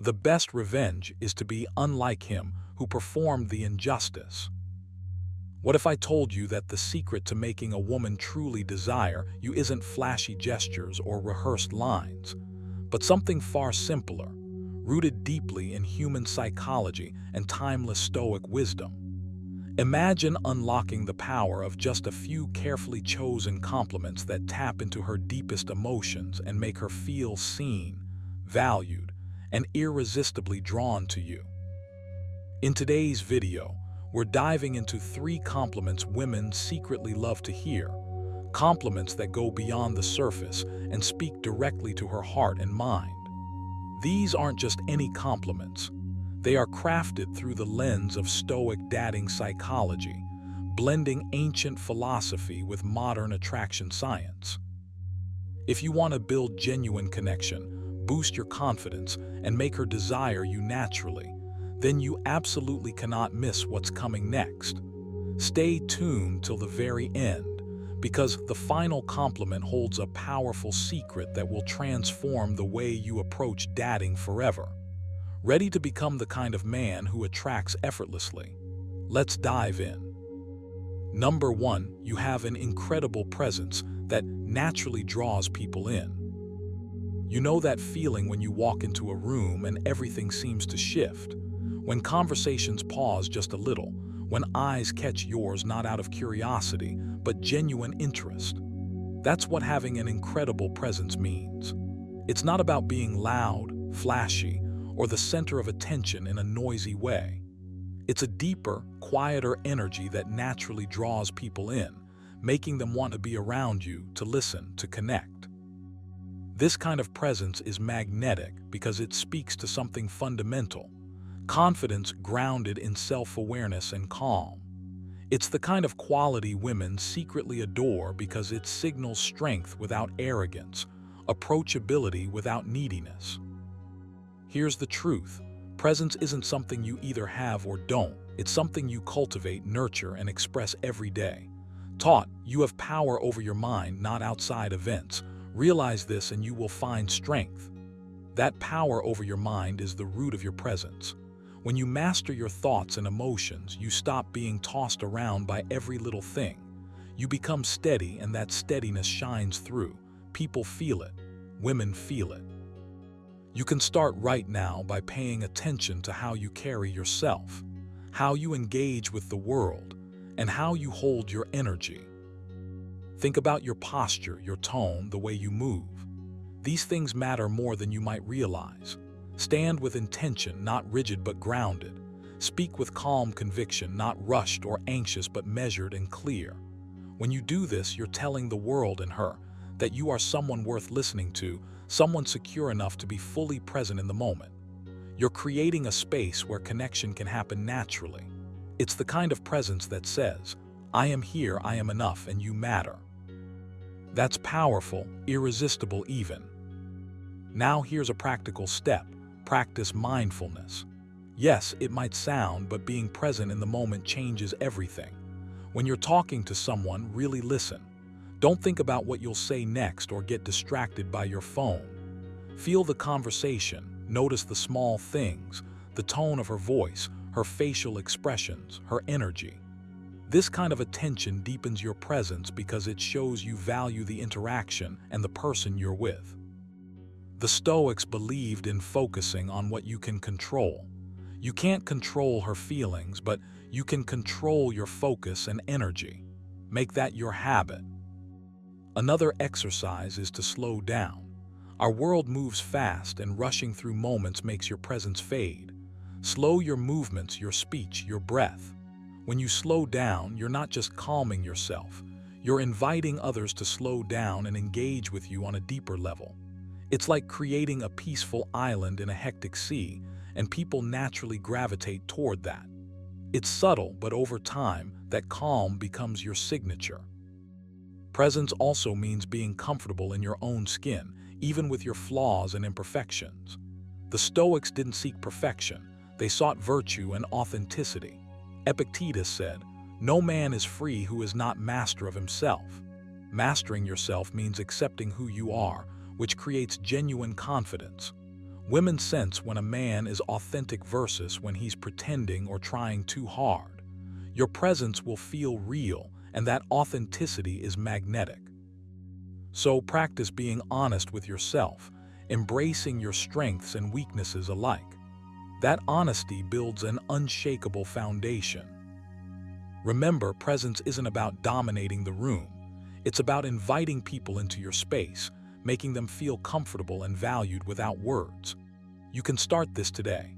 The best revenge is to be unlike him who performed the injustice. What if I told you that the secret to making a woman truly desire you isn't flashy gestures or rehearsed lines, but something far simpler, rooted deeply in human psychology and timeless Stoic wisdom? Imagine unlocking the power of just a few carefully chosen compliments that tap into her deepest emotions and make her feel seen, valued, and irresistibly drawn to you. In today's video, we're diving into 3 compliments women secretly love to hear, compliments that go beyond the surface and speak directly to her heart and mind. These aren't just any compliments. They are crafted through the lens of Stoic dating psychology, blending ancient philosophy with modern attraction science. If you want to build genuine connection, boost your confidence, and make her desire you naturally, then you absolutely cannot miss what's coming next. Stay tuned till the very end, because the final compliment holds a powerful secret that will transform the way you approach dating forever. Ready to become the kind of man who attracts effortlessly? Let's dive in. Number 1, you have an incredible presence that naturally draws people in. You know that feeling when you walk into a room and everything seems to shift, when conversations pause just a little, when eyes catch yours not out of curiosity, but genuine interest. That's what having an incredible presence means. It's not about being loud, flashy, or the center of attention in a noisy way. It's a deeper, quieter energy that naturally draws people in, making them want to be around you, to listen, to connect. This kind of presence is magnetic because it speaks to something fundamental: confidence grounded in self-awareness and calm. It's the kind of quality women secretly adore because it signals strength without arrogance, approachability without neediness. Here's the truth: presence isn't something you either have or don't. It's something you cultivate, nurture, and express every day. Taught, you have power over your mind, not outside events. Realize this and you will find strength. That power over your mind is the root of your presence. When you master your thoughts and emotions, you stop being tossed around by every little thing. You become steady, and that steadiness shines through. People feel it. Women feel it. You can start right now by paying attention to how you carry yourself, how you engage with the world, and how you hold your energy. Think about your posture, your tone, the way you move. These things matter more than you might realize. Stand with intention, not rigid but grounded. Speak with calm conviction, not rushed or anxious but measured and clear. When you do this, you're telling the world and her that you are someone worth listening to, someone secure enough to be fully present in the moment. You're creating a space where connection can happen naturally. It's the kind of presence that says, "I am here, I am enough, and you matter." That's powerful, irresistible even. Now here's a practical step. Practice mindfulness. Yes, it might sound, but being present in the moment changes everything. When you're talking to someone, really listen. Don't think about what you'll say next or get distracted by your phone. Feel the conversation, notice the small things, the tone of her voice, her facial expressions, her energy. This kind of attention deepens your presence because it shows you value the interaction and the person you're with. The Stoics believed in focusing on what you can control. You can't control her feelings, but you can control your focus and energy. Make that your habit. Another exercise is to slow down. Our world moves fast, and rushing through moments makes your presence fade. Slow your movements, your speech, your breath. When you slow down, you're not just calming yourself. You're inviting others to slow down and engage with you on a deeper level. It's like creating a peaceful island in a hectic sea, and people naturally gravitate toward that. It's subtle, but over time, that calm becomes your signature. Presence also means being comfortable in your own skin, even with your flaws and imperfections. The Stoics didn't seek perfection. They sought virtue and authenticity. Epictetus said, "No man is free who is not master of himself." Mastering yourself means accepting who you are, which creates genuine confidence. Women sense when a man is authentic versus when he's pretending or trying too hard. Your presence will feel real, and that authenticity is magnetic. So practice being honest with yourself, embracing your strengths and weaknesses alike. That honesty builds an unshakable foundation. Remember, presence isn't about dominating the room. It's about inviting people into your space, making them feel comfortable and valued without words. You can start this today.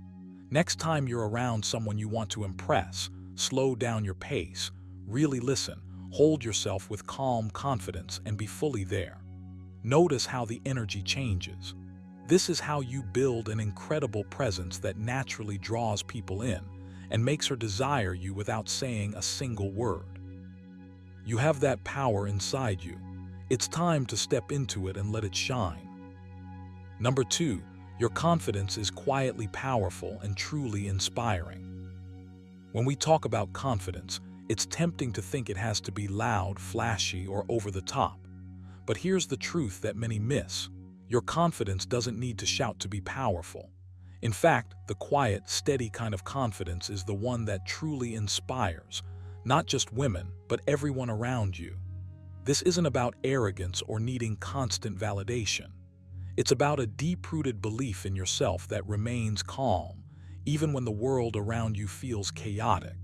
Next time you're around someone you want to impress, slow down your pace, really listen, hold yourself with calm confidence, and be fully there. Notice how the energy changes. This is how you build an incredible presence that naturally draws people in and makes her desire you without saying a single word. You have that power inside you. It's time to step into it and let it shine. Number 2, your confidence is quietly powerful and truly inspiring. When we talk about confidence, it's tempting to think it has to be loud, flashy, or over the top. But here's the truth that many miss. Your confidence doesn't need to shout to be powerful. In fact, the quiet, steady kind of confidence is the one that truly inspires, not just women, but everyone around you. This isn't about arrogance or needing constant validation. It's about a deep-rooted belief in yourself that remains calm, even when the world around you feels chaotic.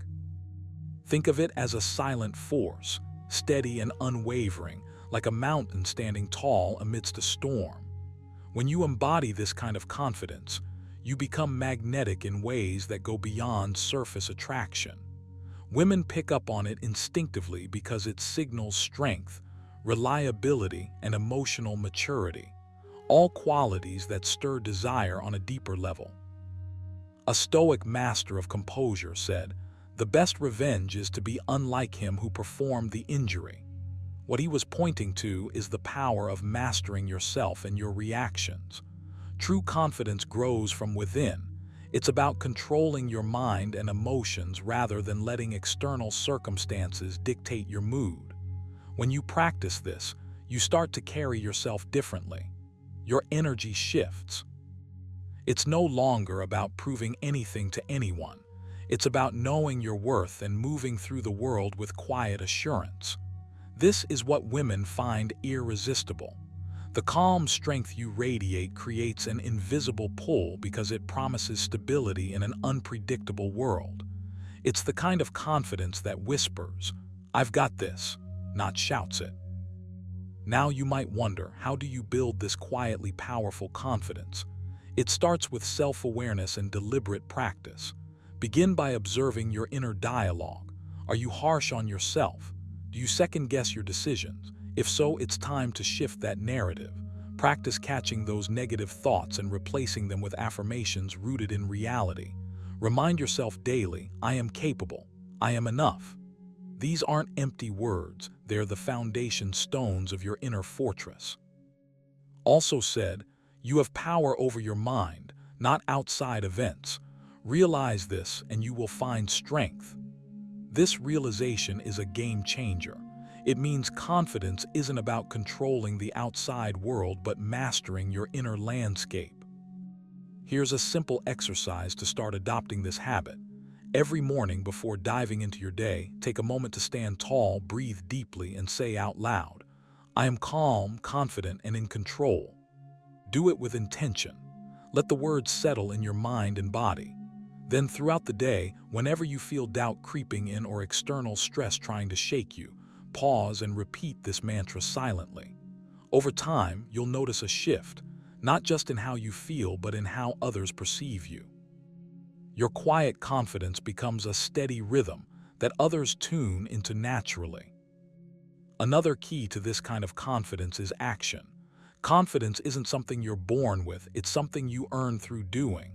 Think of it as a silent force, steady and unwavering, like a mountain standing tall amidst a storm. When you embody this kind of confidence, you become magnetic in ways that go beyond surface attraction. Women pick up on it instinctively because it signals strength, reliability, and emotional maturity, all qualities that stir desire on a deeper level. A Stoic master of composure said, "The best revenge is to be unlike him who performed the injury." What he was pointing to is the power of mastering yourself and your reactions. True confidence grows from within. It's about controlling your mind and emotions rather than letting external circumstances dictate your mood. When you practice this, you start to carry yourself differently. Your energy shifts. It's no longer about proving anything to anyone. It's about knowing your worth and moving through the world with quiet assurance. This is what women find irresistible. The calm strength you radiate creates an invisible pull because it promises stability in an unpredictable world. It's the kind of confidence that whispers, "I've got this," not shouts it. Now you might wonder, how do you build this quietly powerful confidence? It starts with self-awareness and deliberate practice. Begin by observing your inner dialogue. Are you harsh on yourself? Do you second-guess your decisions? If so, it's time to shift that narrative. Practice catching those negative thoughts and replacing them with affirmations rooted in reality. Remind yourself daily, "I am capable. I am enough." These aren't empty words, they're the foundation stones of your inner fortress. Also said, you have power over your mind, not outside events. Realize this and you will find strength. This realization is a game changer. It means confidence isn't about controlling the outside world but mastering your inner landscape. Here's a simple exercise to start adopting this habit. Every morning before diving into your day, take a moment to stand tall, breathe deeply, and say out loud, "I am calm, confident, and in control." Do it with intention. Let the words settle in your mind and body. Then throughout the day, whenever you feel doubt creeping in or external stress trying to shake you, pause and repeat this mantra silently. Over time, you'll notice a shift, not just in how you feel, but in how others perceive you. Your quiet confidence becomes a steady rhythm that others tune into naturally. Another key to this kind of confidence is action. Confidence isn't something you're born with, it's something you earn through doing.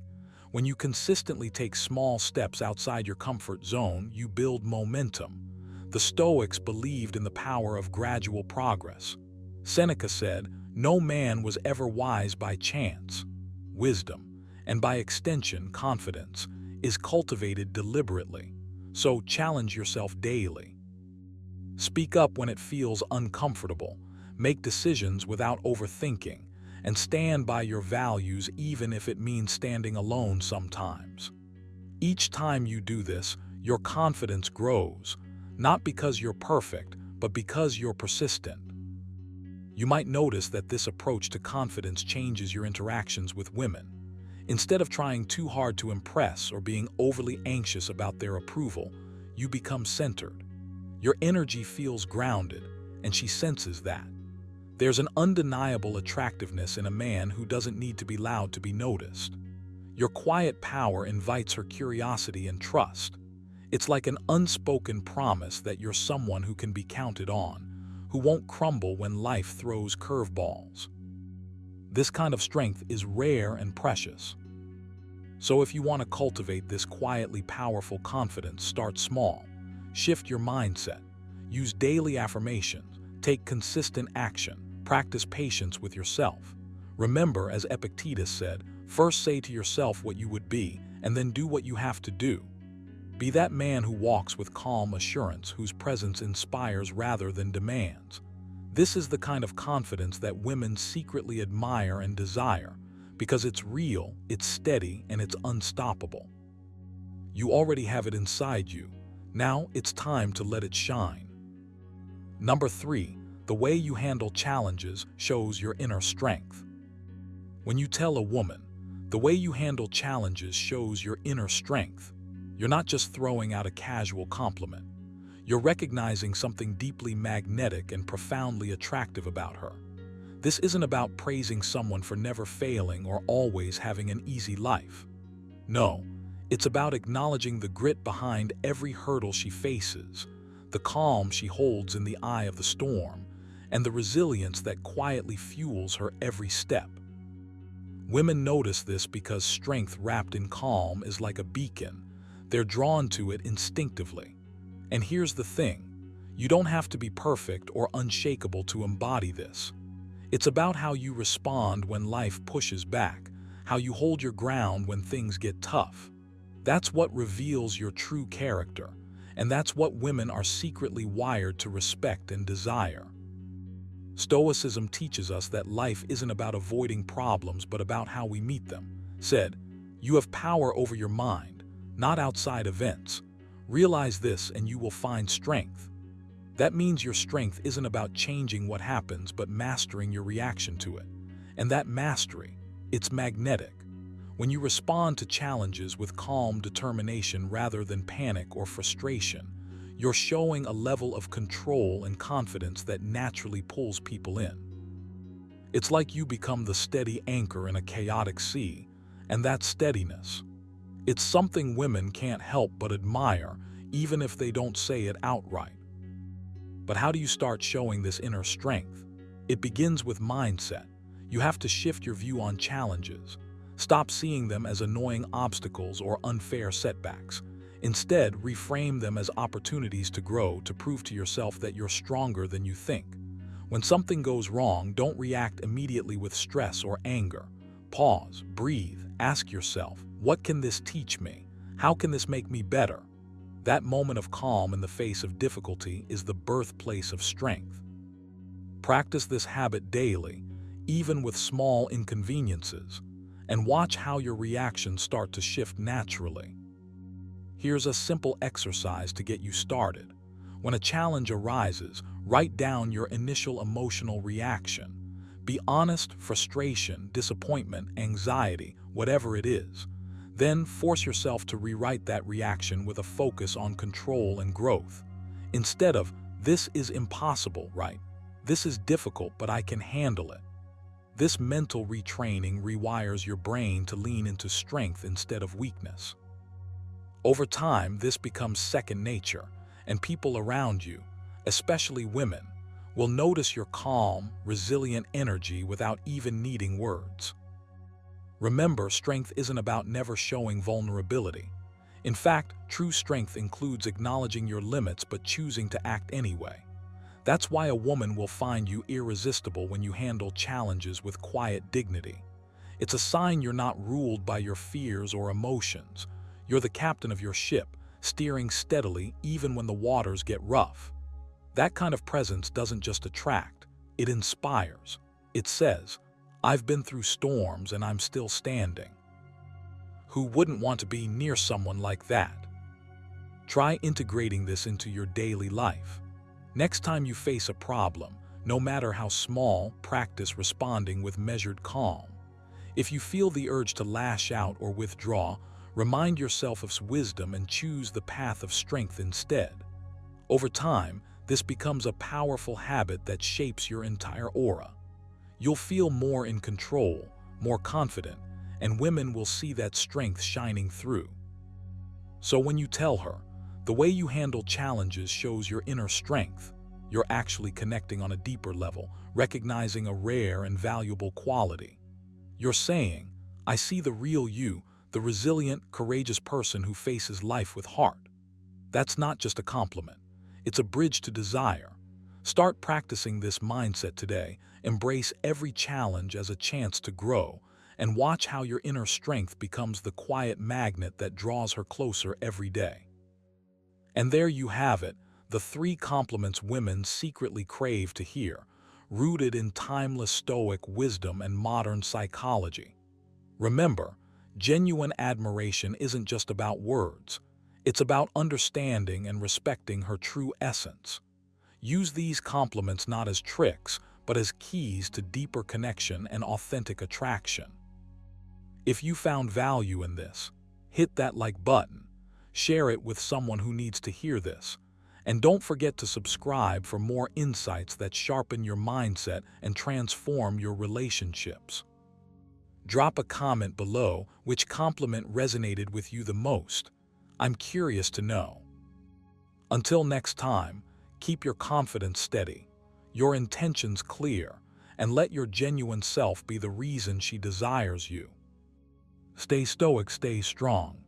When you consistently take small steps outside your comfort zone, you build momentum. The Stoics believed in the power of gradual progress. Seneca said, "No man was ever wise by chance." Wisdom, and by extension confidence, is cultivated deliberately. So challenge yourself daily. Speak up when it feels uncomfortable. Make decisions without overthinking. and stand by your values even if it means standing alone sometimes. Each time you do this, your confidence grows, not because you're perfect, but because you're persistent. You might notice that this approach to confidence changes your interactions with women. Instead of trying too hard to impress or being overly anxious about their approval, you become centered. Your energy feels grounded, and she senses that. There's an undeniable attractiveness in a man who doesn't need to be loud to be noticed. Your quiet power invites her curiosity and trust. It's like an unspoken promise that you're someone who can be counted on, who won't crumble when life throws curveballs. This kind of strength is rare and precious. So if you want to cultivate this quietly powerful confidence, start small. Shift your mindset. Use daily affirmations. Take consistent action. Practice patience with yourself. Remember, as Epictetus said, first say to yourself what you would be, and then do what you have to do. Be that man who walks with calm assurance, whose presence inspires rather than demands. This is the kind of confidence that women secretly admire and desire, because it's real, it's steady, and it's unstoppable. You already have it inside you. Now it's time to let it shine. Number 3, the way you handle challenges shows your inner strength. When you tell a woman, the way you handle challenges shows your inner strength, you're not just throwing out a casual compliment. You're recognizing something deeply magnetic and profoundly attractive about her. This isn't about praising someone for never failing or always having an easy life. No, it's about acknowledging the grit behind every hurdle she faces, the calm she holds in the eye of the storm, and the resilience that quietly fuels her every step. Women notice this because strength wrapped in calm is like a beacon. They're drawn to it instinctively. And here's the thing, you don't have to be perfect or unshakable to embody this. It's about how you respond when life pushes back, how you hold your ground when things get tough. That's what reveals your true character, and that's what women are secretly wired to respect and desire. Stoicism teaches us that life isn't about avoiding problems but about how we meet them. Said, you have power over your mind, not outside events. Realize this and you will find strength. That means your strength isn't about changing what happens but mastering your reaction to it. And that mastery, it's magnetic. When you respond to challenges with calm determination rather than panic or frustration, you're showing a level of control and confidence that naturally pulls people in. It's like you become the steady anchor in a chaotic sea, and that steadiness, it's something women can't help but admire, even if they don't say it outright. But how do you start showing this inner strength? It begins with mindset. You have to shift your view on challenges. Stop seeing them as annoying obstacles or unfair setbacks. Instead, reframe them as opportunities to grow, to prove to yourself that you're stronger than you think. When something goes wrong, don't react immediately with stress or anger. Pause, breathe, ask yourself, what can this teach me? How can this make me better? That moment of calm in the face of difficulty is the birthplace of strength. Practice this habit daily, even with small inconveniences, and watch how your reactions start to shift naturally. Here's a simple exercise to get you started. When a challenge arises, write down your initial emotional reaction. Be honest, frustration, disappointment, anxiety, whatever it is. Then force yourself to rewrite that reaction with a focus on control and growth. Instead of, this is impossible, right? This is difficult, but I can handle it. This mental retraining rewires your brain to lean into strength instead of weakness. Over time, this becomes second nature, and people around you, especially women, will notice your calm, resilient energy without even needing words. Remember, strength isn't about never showing vulnerability. In fact, true strength includes acknowledging your limits but choosing to act anyway. That's why a woman will find you irresistible when you handle challenges with quiet dignity. It's a sign you're not ruled by your fears or emotions. You're the captain of your ship, steering steadily even when the waters get rough. That kind of presence doesn't just attract, it inspires. It says, I've been through storms and I'm still standing. Who wouldn't want to be near someone like that? Try integrating this into your daily life. Next time you face a problem, no matter how small, practice responding with measured calm. If you feel the urge to lash out or withdraw, remind yourself of wisdom and choose the path of strength instead. Over time, this becomes a powerful habit that shapes your entire aura. You'll feel more in control, more confident, and women will see that strength shining through. So when you tell her, the way you handle challenges shows your inner strength, you're actually connecting on a deeper level, recognizing a rare and valuable quality. You're saying, I see the real you, the resilient, courageous person who faces life with heart. That's not just a compliment. It's a bridge to desire. Start practicing this mindset today. Embrace every challenge as a chance to grow, and watch how your inner strength becomes the quiet magnet that draws her closer every day. And there you have it, the 3 compliments women secretly crave to hear, rooted in timeless Stoic wisdom and modern psychology. Remember, genuine admiration isn't just about words. It's about understanding and respecting her true essence. Use these compliments not as tricks, but as keys to deeper connection and authentic attraction. If you found value in this, hit that like button, share it with someone who needs to hear this, and don't forget to subscribe for more insights that sharpen your mindset and transform your relationships. Drop a comment below which compliment resonated with you the most. I'm curious to know. Until next time, keep your confidence steady, your intentions clear, and let your genuine self be the reason she desires you. Stay stoic, stay strong.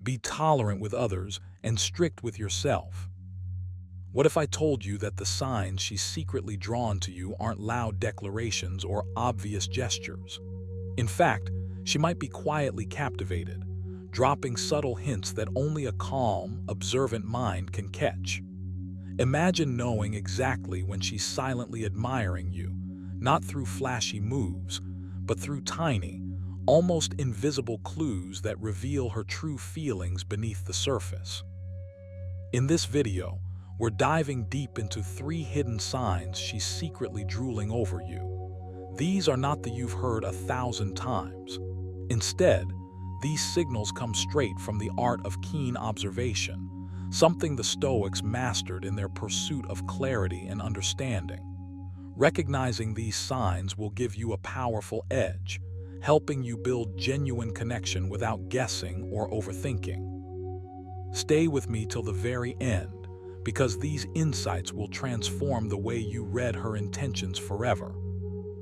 Be tolerant with others and strict with yourself. What if I told you that the signs she's secretly drawn to you aren't loud declarations or obvious gestures? In fact, she might be quietly captivated, dropping subtle hints that only a calm, observant mind can catch. Imagine knowing exactly when she's silently admiring you, not through flashy moves, but through tiny, almost invisible clues that reveal her true feelings beneath the surface. In this video, we're diving deep into 3 hidden signs she's secretly drooling over you. These are not the you've heard 1,000 times. Instead, these signals come straight from the art of keen observation, something the Stoics mastered in their pursuit of clarity and understanding. Recognizing these signs will give you a powerful edge, helping you build genuine connection without guessing or overthinking. Stay with me till the very end, because these insights will transform the way you read her intentions forever.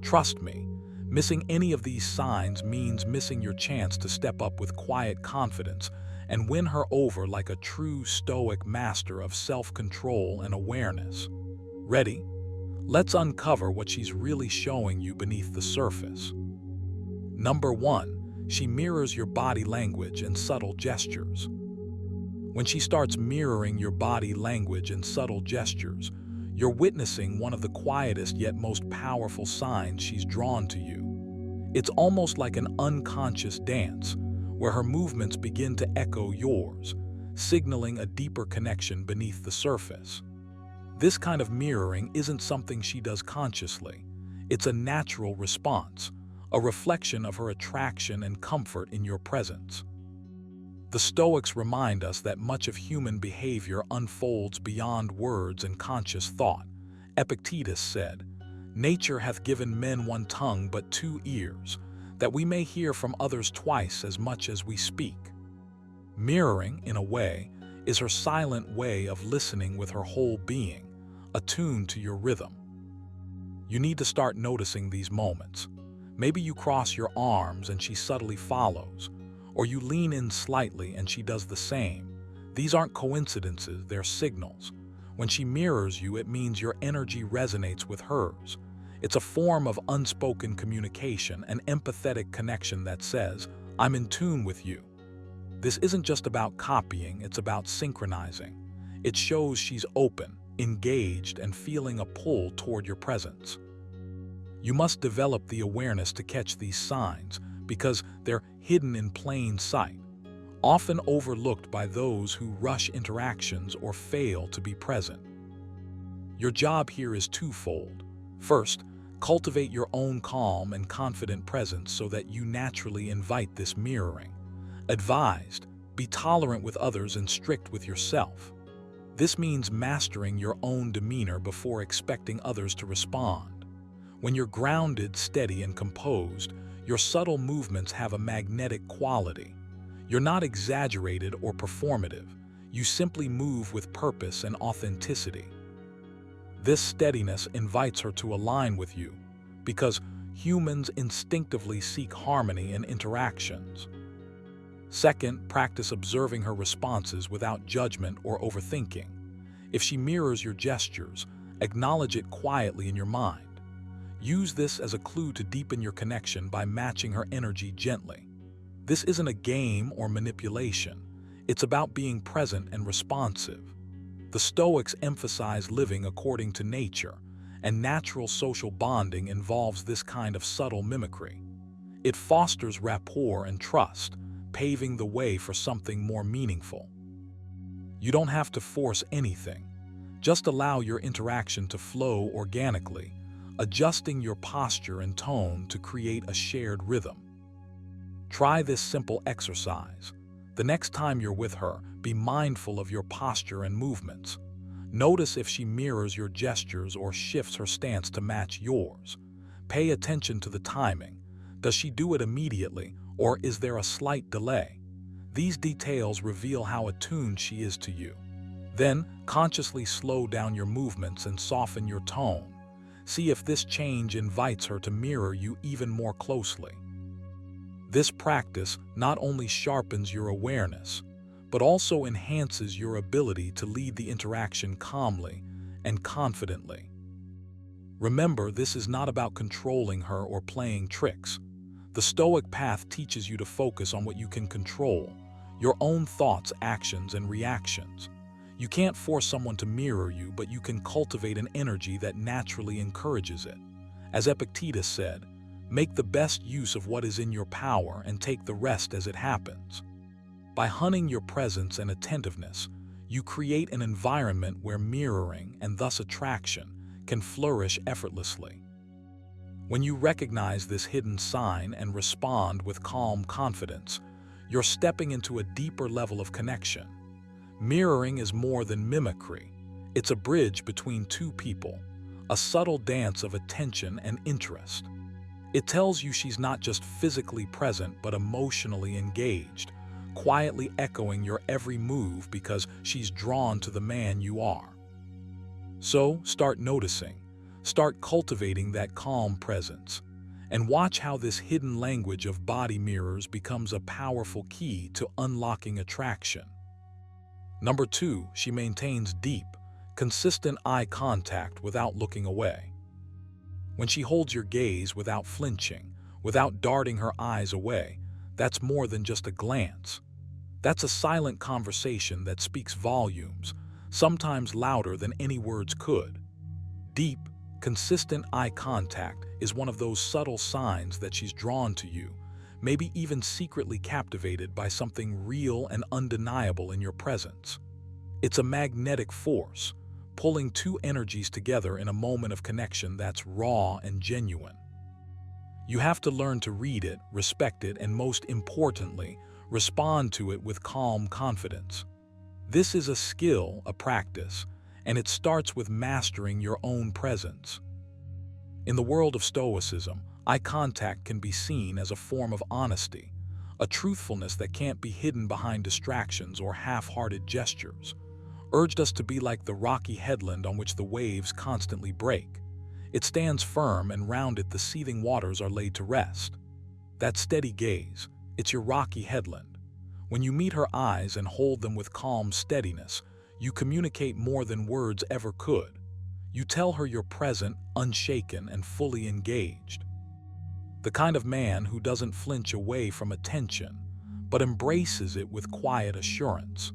Trust me, missing any of these signs means missing your chance to step up with quiet confidence and win her over like a true Stoic master of self-control and awareness. Ready? Let's uncover what she's really showing you beneath the surface. Number 1, she mirrors your body language and subtle gestures. When she starts mirroring your body language and subtle gestures, you're witnessing one of the quietest yet most powerful signs she's drawn to you. It's almost like an unconscious dance, where her movements begin to echo yours, signaling a deeper connection beneath the surface. This kind of mirroring isn't something she does consciously. It's a natural response, a reflection of her attraction and comfort in your presence. The Stoics remind us that much of human behavior unfolds beyond words and conscious thought. Epictetus said, "Nature hath given men one tongue but 2 ears, that we may hear from others twice as much as we speak." Mirroring, in a way, is her silent way of listening with her whole being, attuned to your rhythm. You need to start noticing these moments. Maybe you cross your arms and she subtly follows, or you lean in slightly and she does the same. These aren't coincidences, they're signals. When she mirrors you, it means your energy resonates with hers. It's a form of unspoken communication, an empathetic connection that says, "I'm in tune with you." This isn't just about copying, it's about synchronizing. It shows she's open, engaged, and feeling a pull toward your presence. You must develop the awareness to catch these signs because they're hidden in plain sight, often overlooked by those who rush interactions or fail to be present. Your job here is twofold. First, cultivate your own calm and confident presence so that you naturally invite this mirroring. Advised, be tolerant with others and strict with yourself. This means mastering your own demeanor before expecting others to respond. When you're grounded, steady, and composed, your subtle movements have a magnetic quality. You're not exaggerated or performative. You simply move with purpose and authenticity. This steadiness invites her to align with you, because humans instinctively seek harmony in interactions. Second, practice observing her responses without judgment or overthinking. If she mirrors your gestures, acknowledge it quietly in your mind. Use this as a clue to deepen your connection by matching her energy gently. This isn't a game or manipulation. It's about being present and responsive. The Stoics emphasize living according to nature, and natural social bonding involves this kind of subtle mimicry. It fosters rapport and trust, paving the way for something more meaningful. You don't have to force anything. Just allow your interaction to flow organically, adjusting your posture and tone to create a shared rhythm. Try this simple exercise. The next time you're with her, be mindful of your posture and movements. Notice if she mirrors your gestures or shifts her stance to match yours. Pay attention to the timing. Does she do it immediately, or is there a slight delay? These details reveal how attuned she is to you. Then, consciously slow down your movements and soften your tone. See if this change invites her to mirror you even more closely. This practice not only sharpens your awareness, but also enhances your ability to lead the interaction calmly and confidently. Remember, this is not about controlling her or playing tricks. The Stoic path teaches you to focus on what you can control, your own thoughts, actions, and reactions. You can't force someone to mirror you, but you can cultivate an energy that naturally encourages it. As Epictetus said, make the best use of what is in your power and take the rest as it happens. By honing your presence and attentiveness, you create an environment where mirroring, and thus attraction, can flourish effortlessly. When you recognize this hidden sign and respond with calm confidence, you're stepping into a deeper level of connection. Mirroring is more than mimicry. It's a bridge between two people, a subtle dance of attention and interest. It tells you she's not just physically present but emotionally engaged, quietly echoing your every move because she's drawn to the man you are. So, start noticing. Start cultivating that calm presence, and watch how this hidden language of body mirrors becomes a powerful key to unlocking attraction. Number 2, she maintains deep, consistent eye contact without looking away. When she holds your gaze without flinching, without darting her eyes away, that's more than just a glance. That's a silent conversation that speaks volumes, sometimes louder than any words could. Deep, consistent eye contact is one of those subtle signs that she's drawn to you, maybe even secretly captivated by something real and undeniable in your presence. It's a magnetic force, pulling two energies together in a moment of connection that's raw and genuine. You have to learn to read it, respect it, and most importantly, respond to it with calm confidence. This is a skill, a practice, and it starts with mastering your own presence. In the world of Stoicism, eye contact can be seen as a form of honesty, a truthfulness that can't be hidden behind distractions or half-hearted gestures, urged us to be like the rocky headland on which the waves constantly break. It stands firm, and round it the seething waters are laid to rest. That steady gaze, it's your rocky headland. When you meet her eyes and hold them with calm steadiness, you communicate more than words ever could. You tell her you're present, unshaken, and fully engaged. The kind of man who doesn't flinch away from attention, but embraces it with quiet assurance.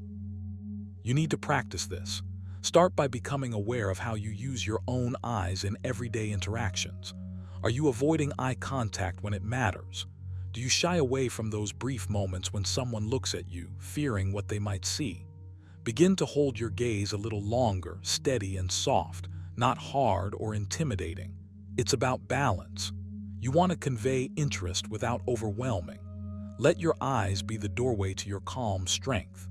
You need to practice this. Start by becoming aware of how you use your own eyes in everyday interactions. Are you avoiding eye contact when it matters? Do you shy away from those brief moments when someone looks at you, fearing what they might see? Begin to hold your gaze a little longer, steady and soft, not hard or intimidating. It's about balance. You want to convey interest without overwhelming. Let your eyes be the doorway to your calm strength.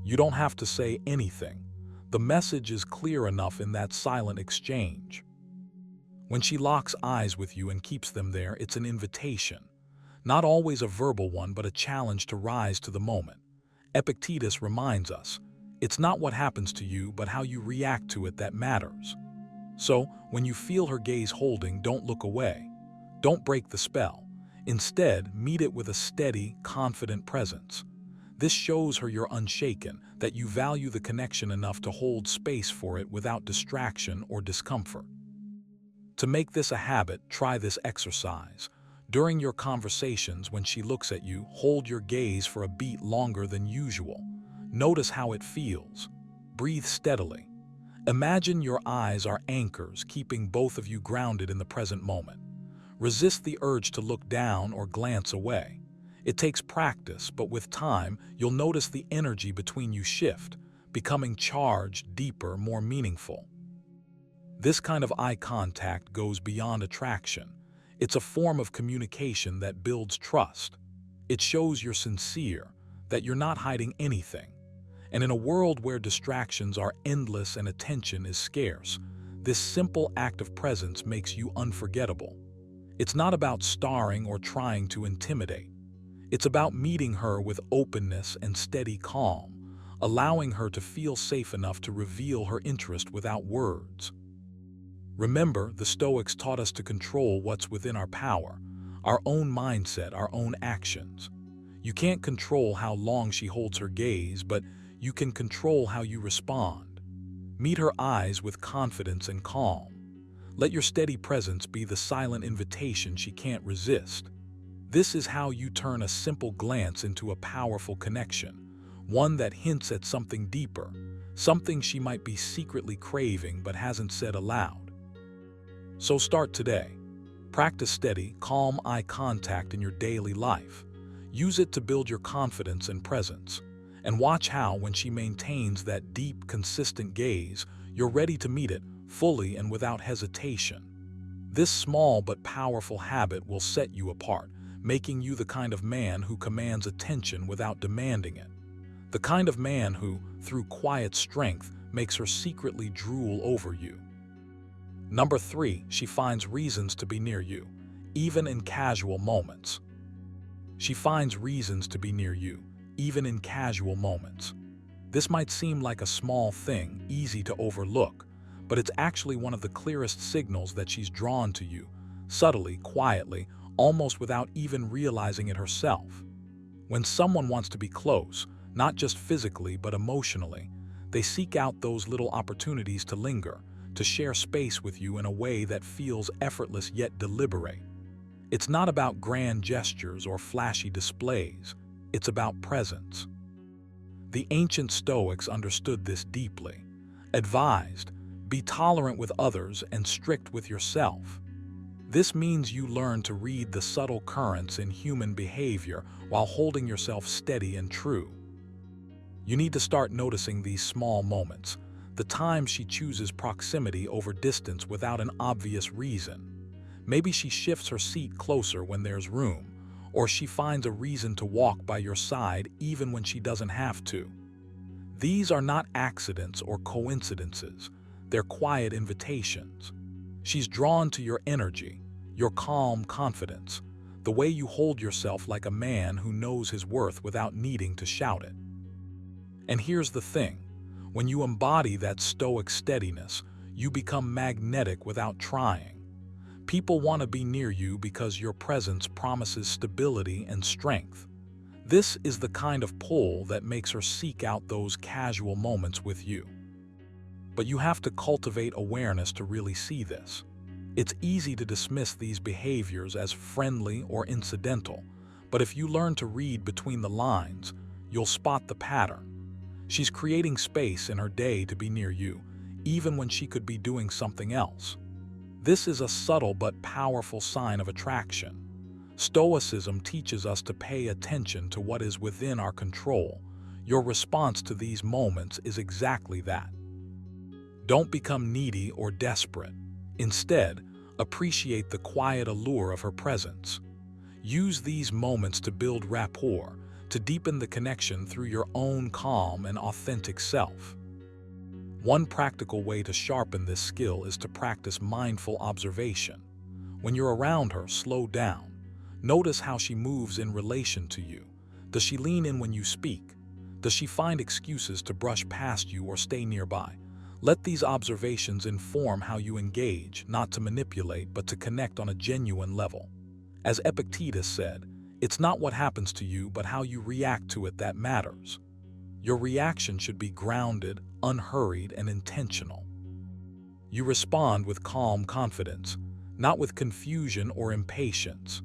You don't have to say anything. The message is clear enough in that silent exchange. When she locks eyes with you and keeps them there, it's an invitation. Not always a verbal one, but a challenge to rise to the moment. Epictetus reminds us, it's not what happens to you, but how you react to it that matters. So, when you feel her gaze holding, don't look away. Don't break the spell. Instead, meet it with a steady, confident presence. This shows her you're unshaken, that you value the connection enough to hold space for it without distraction or discomfort. To make this a habit, try this exercise. During your conversations, when she looks at you, hold your gaze for a beat longer than usual. Notice how it feels. Breathe steadily. Imagine your eyes are anchors, keeping both of you grounded in the present moment. Resist the urge to look down or glance away. It takes practice, but with time, you'll notice the energy between you shift, becoming charged, deeper, more meaningful. This kind of eye contact goes beyond attraction. It's a form of communication that builds trust. It shows you're sincere, that you're not hiding anything. And in a world where distractions are endless and attention is scarce, this simple act of presence makes you unforgettable. It's not about starring or trying to intimidate. It's about meeting her with openness and steady calm, allowing her to feel safe enough to reveal her interest without words. Remember, the Stoics taught us to control what's within our power, our own mindset, our own actions. You can't control how long she holds her gaze, but you can control how you respond. Meet her eyes with confidence and calm. Let your steady presence be the silent invitation she can't resist. This is how you turn a simple glance into a powerful connection, one that hints at something deeper, something she might be secretly craving but hasn't said aloud. So start today. Practice steady, calm eye contact in your daily life. Use it to build your confidence and presence. And watch how, when she maintains that deep, consistent gaze, you're ready to meet it fully and without hesitation. This small but powerful habit will set you apart, making you the kind of man who commands attention without demanding it. The kind of man who, through quiet strength, makes her secretly drool over you. Number 3, she finds reasons to be near you, even in casual moments. She finds reasons to be near you, even in casual moments. This might seem like a small thing, easy to overlook, but it's actually one of the clearest signals that she's drawn to you, subtly, quietly, almost without even realizing it herself. When someone wants to be close, not just physically but emotionally, they seek out those little opportunities to linger, to share space with you in a way that feels effortless yet deliberate. It's not about grand gestures or flashy displays. It's about presence. The ancient Stoics understood this deeply. Advised, be tolerant with others and strict with yourself. This means you learn to read the subtle currents in human behavior while holding yourself steady and true. You need to start noticing these small moments, the times she chooses proximity over distance without an obvious reason. Maybe she shifts her seat closer when there's room, or she finds a reason to walk by your side even when she doesn't have to. These are not accidents or coincidences. They're quiet invitations. She's drawn to your energy, your calm confidence, the way you hold yourself like a man who knows his worth without needing to shout it. And here's the thing, when you embody that stoic steadiness, you become magnetic without trying. People want to be near you because your presence promises stability and strength. This is the kind of pull that makes her seek out those casual moments with you. But you have to cultivate awareness to really see this. It's easy to dismiss these behaviors as friendly or incidental, but if you learn to read between the lines, you'll spot the pattern. She's creating space in her day to be near you, even when she could be doing something else. This is a subtle but powerful sign of attraction. Stoicism teaches us to pay attention to what is within our control. Your response to these moments is exactly that. Don't become needy or desperate. Instead, appreciate the quiet allure of her presence. Use these moments to build rapport, to deepen the connection through your own calm and authentic self. One practical way to sharpen this skill is to practice mindful observation. When you're around her, slow down. Notice how she moves in relation to you. Does she lean in when you speak? Does she find excuses to brush past you or stay nearby? Let these observations inform how you engage, not to manipulate, but to connect on a genuine level. As Epictetus said, it's not what happens to you, but how you react to it that matters. Your reaction should be grounded, unhurried, and intentional. You respond with calm confidence, not with confusion or impatience.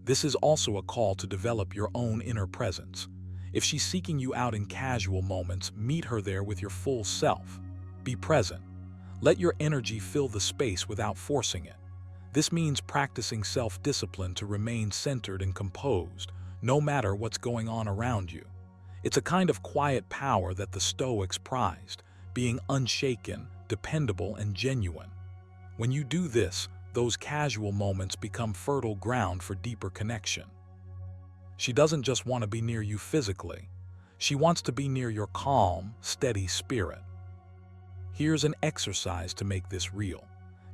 This is also a call to develop your own inner presence. If she's seeking you out in casual moments, meet her there with your full self. Be present. Let your energy fill the space without forcing it. This means practicing self-discipline to remain centered and composed, no matter what's going on around you. It's a kind of quiet power that the Stoics prized, being unshaken, dependable, and genuine. When you do this, those casual moments become fertile ground for deeper connection. She doesn't just want to be near you physically. She wants to be near your calm, steady spirit. Here's an exercise to make this real.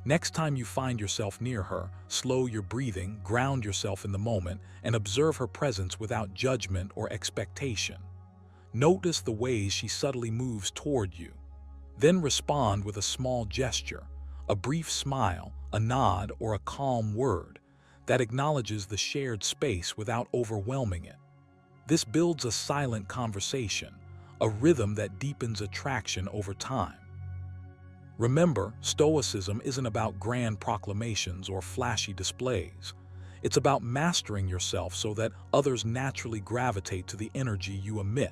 Next time you find yourself near her, slow your breathing, ground yourself in the moment, and observe her presence without judgment or expectation. Notice the ways she subtly moves toward you. Then respond with a small gesture, a brief smile, a nod, or a calm word that acknowledges the shared space without overwhelming it. This builds a silent conversation, a rhythm that deepens attraction over time. Remember, Stoicism isn't about grand proclamations or flashy displays. It's about mastering yourself so that others naturally gravitate to the energy you emit.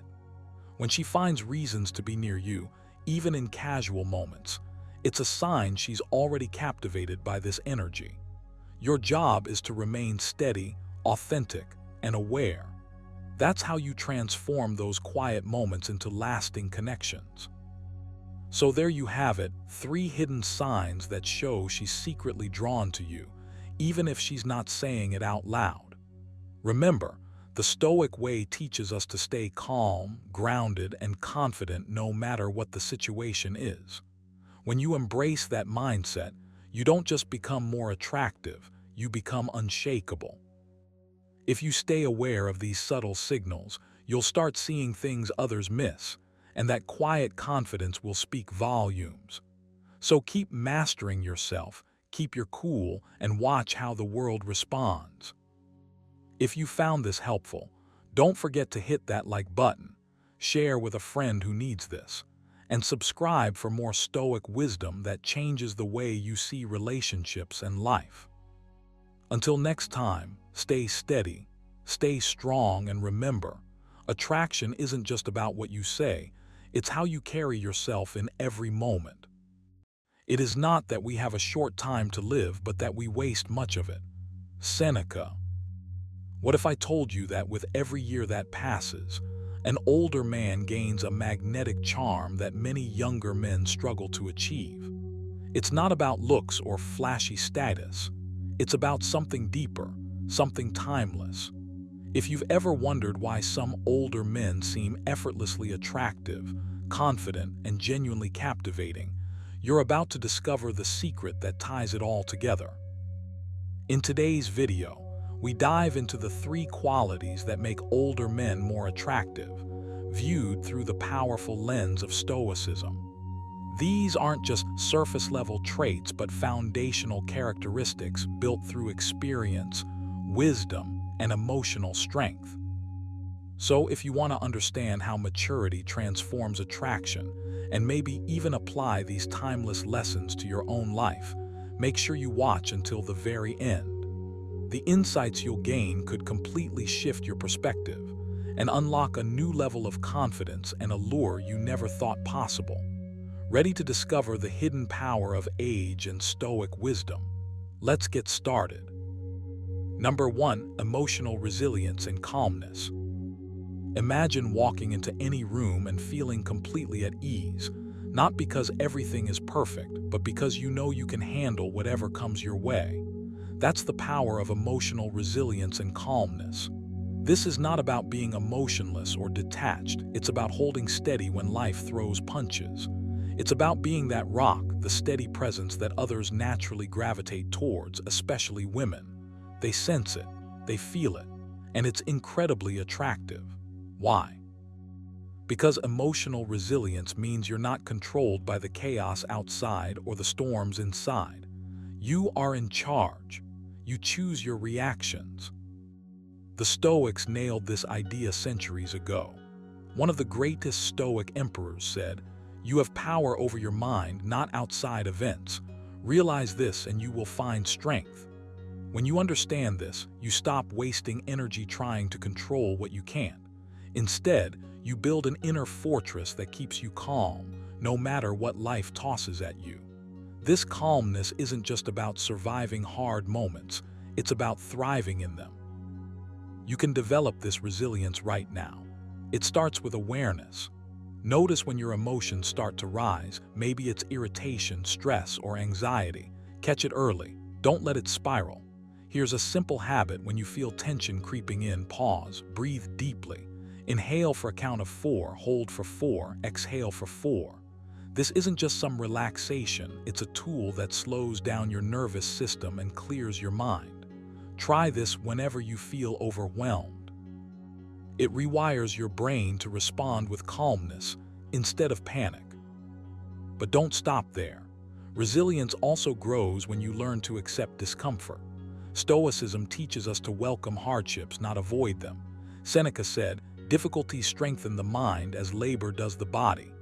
When she finds reasons to be near you, even in casual moments, it's a sign she's already captivated by this energy. Your job is to remain steady, authentic, and aware. That's how you transform those quiet moments into lasting connections. So there you have it, 3 hidden signs that show she's secretly drawn to you, even if she's not saying it out loud. Remember, the Stoic way teaches us to stay calm, grounded, and confident no matter what the situation is. When you embrace that mindset, you don't just become more attractive, you become unshakable. If you stay aware of these subtle signals, you'll start seeing things others miss, and that quiet confidence will speak volumes. So keep mastering yourself, keep your cool, and watch how the world responds. If you found this helpful, don't forget to hit that like button, share with a friend who needs this, and subscribe for more Stoic wisdom that changes the way you see relationships and life. Until next time, stay steady, stay strong, and remember, attraction isn't just about what you say, it's how you carry yourself in every moment. It is not that we have a short time to live, but that we waste much of it. Seneca. What if I told you that with every year that passes, an older man gains a magnetic charm that many younger men struggle to achieve? It's not about looks or flashy status. It's about something deeper, something timeless. If you've ever wondered why some older men seem effortlessly attractive, confident, and genuinely captivating, you're about to discover the secret that ties it all together. In today's video, we dive into the 3 qualities that make older men more attractive, viewed through the powerful lens of Stoicism. These aren't just surface-level traits, but foundational characteristics built through experience, wisdom, and emotional strength. So if you want to understand how maturity transforms attraction, and maybe even apply these timeless lessons to your own life, make sure you watch until the very end. The insights you'll gain could completely shift your perspective and unlock a new level of confidence and allure you never thought possible. ready to discover the hidden power of age and Stoic wisdom. Let's get started. Number 1. Emotional resilience and calmness. Imagine walking into any room and feeling completely at ease, not because everything is perfect, but because you know you can handle whatever comes your way. That's the power of emotional resilience and calmness. This is not about being emotionless or detached. It's about holding steady when life throws punches. It's about being that rock, the steady presence that others naturally gravitate towards, especially women. They sense it, they feel it, and it's incredibly attractive. Why? Because emotional resilience means you're not controlled by the chaos outside or the storms inside. You are in charge. You choose your reactions. The Stoics nailed this idea centuries ago. One of the greatest Stoic emperors said, "You have power over your mind, not outside events. Realize this and you will find strength." When you understand this, you stop wasting energy trying to control what you can't. Instead, you build an inner fortress that keeps you calm, no matter what life tosses at you. This calmness isn't just about surviving hard moments, it's about thriving in them. You can develop this resilience right now. It starts with awareness. Notice when your emotions start to rise, maybe it's irritation, stress, or anxiety. Catch it early. Don't let it spiral. Here's a simple habit: when you feel tension creeping in, pause, breathe deeply. Inhale for a count of 4, hold for 4, exhale for 4. This isn't just some relaxation, it's a tool that slows down your nervous system and clears your mind. Try this whenever you feel overwhelmed. It rewires your brain to respond with calmness instead of panic. But don't stop there. Resilience also grows when you learn to accept discomfort. Stoicism teaches us to welcome hardships, not avoid them. Seneca said, "Difficulties strengthen the mind as labor does the body."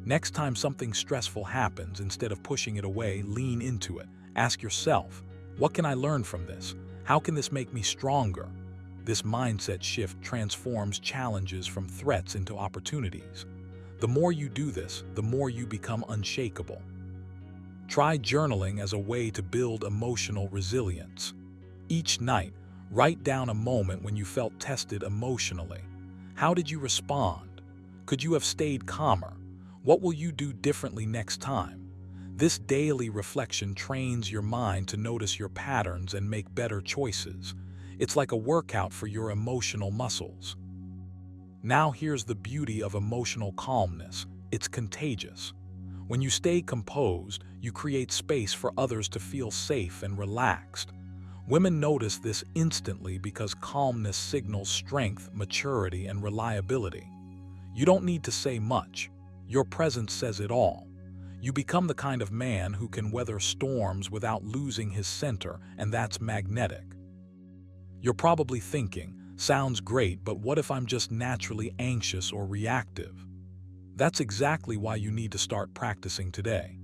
Next time something stressful happens, instead of pushing it away, lean into it. Ask yourself, what can I learn from this? How can this make me stronger? This mindset shift transforms challenges from threats into opportunities. The more you do this, the more you become unshakable. Try journaling as a way to build emotional resilience. Each night, write down a moment when you felt tested emotionally. How did you respond? Could you have stayed calmer? What will you do differently next time? This daily reflection trains your mind to notice your patterns and make better choices. It's like a workout for your emotional muscles. Now here's the beauty of emotional calmness. It's contagious. When you stay composed, you create space for others to feel safe and relaxed. Women notice this instantly because calmness signals strength, maturity, and reliability. You don't need to say much. Your presence says it all. You become the kind of man who can weather storms without losing his center, and that's magnetic. You're probably thinking, sounds great, but what if I'm just naturally anxious or reactive? That's exactly why you need to start practicing today.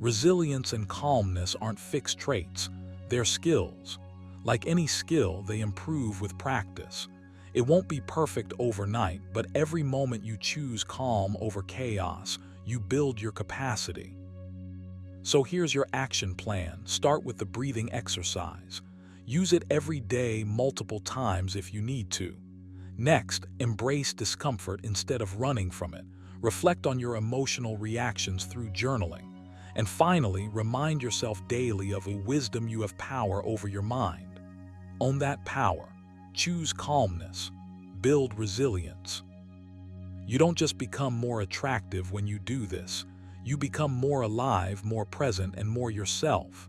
Resilience and calmness aren't fixed traits. They're skills. Like any skill, they improve with practice. It won't be perfect overnight, but every moment you choose calm over chaos, you build your capacity. So here's your action plan. Start with the breathing exercise. Use it every day, multiple times if you need to. Next, embrace discomfort instead of running from it. Reflect on your emotional reactions through journaling. And finally, remind yourself daily of a wisdom: you have power over your mind. Own that power. Choose calmness. Build resilience. You don't just become more attractive when you do this. You become more alive, more present, and more yourself.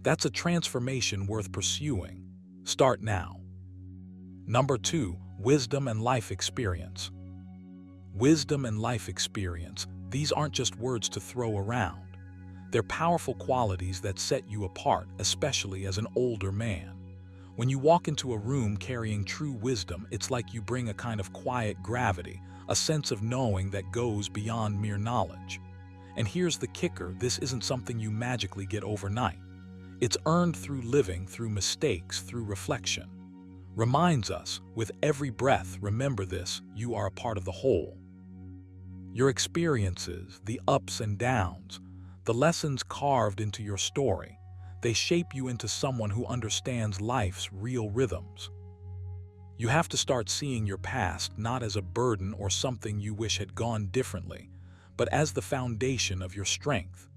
That's a transformation worth pursuing. Start now. Number 2. Wisdom and life experience. Wisdom and life experience. These aren't just words to throw around. They're powerful qualities that set you apart, especially as an older man. When you walk into a room carrying true wisdom, it's like you bring a kind of quiet gravity, a sense of knowing that goes beyond mere knowledge. And here's the kicker: this isn't something you magically get overnight. It's earned through living, through mistakes, through reflection. Reminds us, with every breath, remember this: you are a part of the whole. Your experiences, the ups and downs, the lessons carved into your story, they shape you into someone who understands life's real rhythms. You have to start seeing your past not as a burden or something you wish had gone differently, but as the foundation of your strength.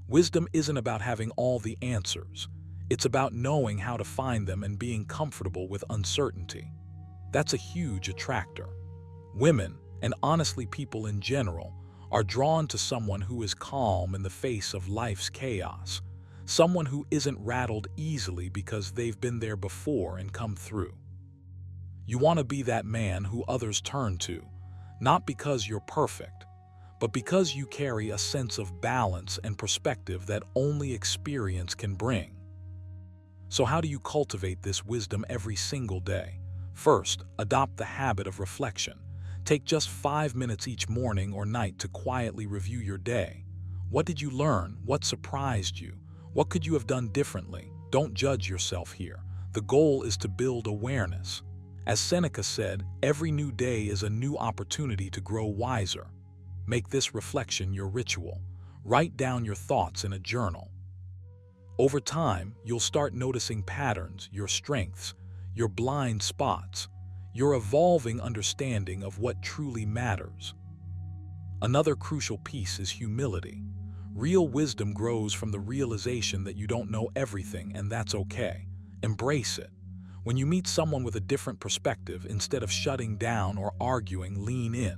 Wisdom isn't about having all the answers. It's about knowing how to find them and being comfortable with uncertainty. That's a huge attractor. Women, and honestly people in general, are drawn to someone who is calm in the face of life's chaos, someone who isn't rattled easily because they've been there before and come through. You want to be that man who others turn to, not because you're perfect, but because you carry a sense of balance and perspective that only experience can bring. So how do you cultivate this wisdom every single day? First, adopt the habit of reflection. Take just 5 minutes each morning or night to quietly review your day. What did you learn? What surprised you? What could you have done differently? Don't judge yourself here. The goal is to build awareness. As Seneca said, every new day is a new opportunity to grow wiser. Make this reflection your ritual. Write down your thoughts in a journal. Over time, you'll start noticing patterns, your strengths, your blind spots, your evolving understanding of what truly matters. Another crucial piece is humility. Real wisdom grows from the realization that you don't know everything, and that's okay. Embrace it. When you meet someone with a different perspective, instead of shutting down or arguing, lean in.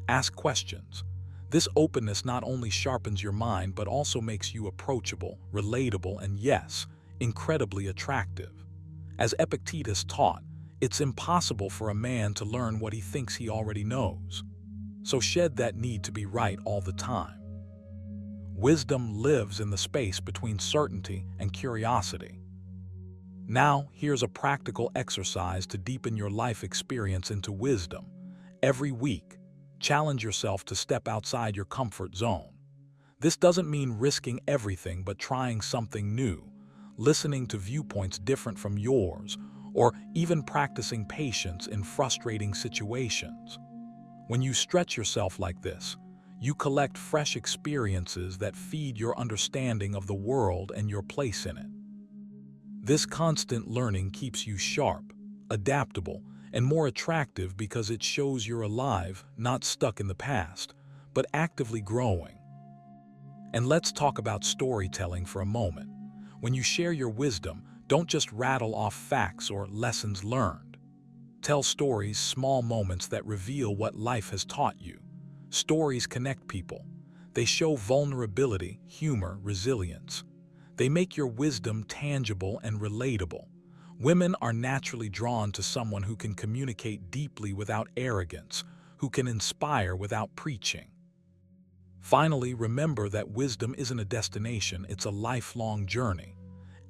Ask questions. This openness not only sharpens your mind but also makes you approachable, relatable, and yes, incredibly attractive. As Epictetus taught, it's impossible for a man to learn what he thinks he already knows. So shed that need to be right all the time. Wisdom lives in the space between certainty and curiosity. Now, here's a practical exercise to deepen your life experience into wisdom. Every week, challenge yourself to step outside your comfort zone. This doesn't mean risking everything, but trying something new, listening to viewpoints different from yours, or even practicing patience in frustrating situations. When you stretch yourself like this, you collect fresh experiences that feed your understanding of the world and your place in it. This constant learning keeps you sharp, adaptable, and more attractive because it shows you're alive, not stuck in the past, but actively growing. And let's talk about storytelling for a moment. When you share your wisdom, don't just rattle off facts or lessons learned. Tell stories, small moments that reveal what life has taught you. Stories connect people. They show vulnerability, humor, resilience. They make your wisdom tangible and relatable. Women are naturally drawn to someone who can communicate deeply without arrogance, who can inspire without preaching. Finally, remember that wisdom isn't a destination, it's a lifelong journey.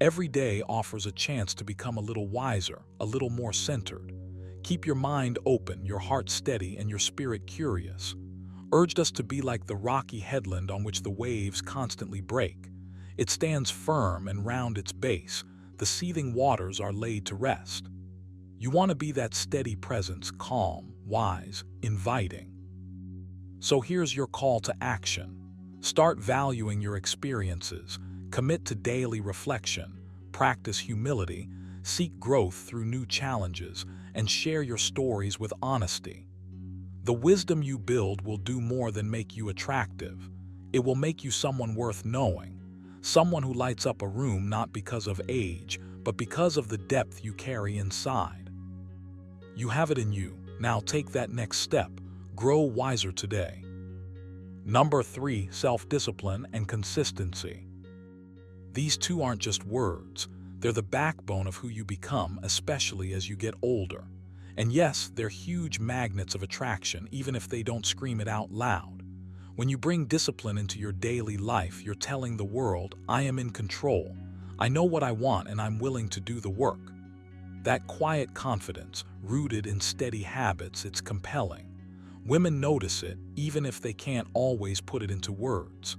Every day offers a chance to become a little wiser, a little more centered. Keep your mind open, your heart steady, and your spirit curious. Urged us to be like the rocky headland on which the waves constantly break. It stands firm, and round its base, the seething waters are laid to rest. You want to be that steady presence, calm, wise, inviting. So here's your call to action. Start valuing your experiences, commit to daily reflection, practice humility, seek growth through new challenges, and share your stories with honesty. The wisdom you build will do more than make you attractive. It will make you someone worth knowing. Someone who lights up a room not because of age, but because of the depth you carry inside. You have it in you. Now take that next step. Grow wiser today. Number 3, self-discipline and consistency. These two aren't just words. They're the backbone of who you become, especially as you get older. And yes, they're huge magnets of attraction, even if they don't scream it out loud. When you bring discipline into your daily life, you're telling the world, I am in control. I know what I want and I'm willing to do the work. That quiet confidence, rooted in steady habits, it's compelling. Women notice it, even if they can't always put it into words.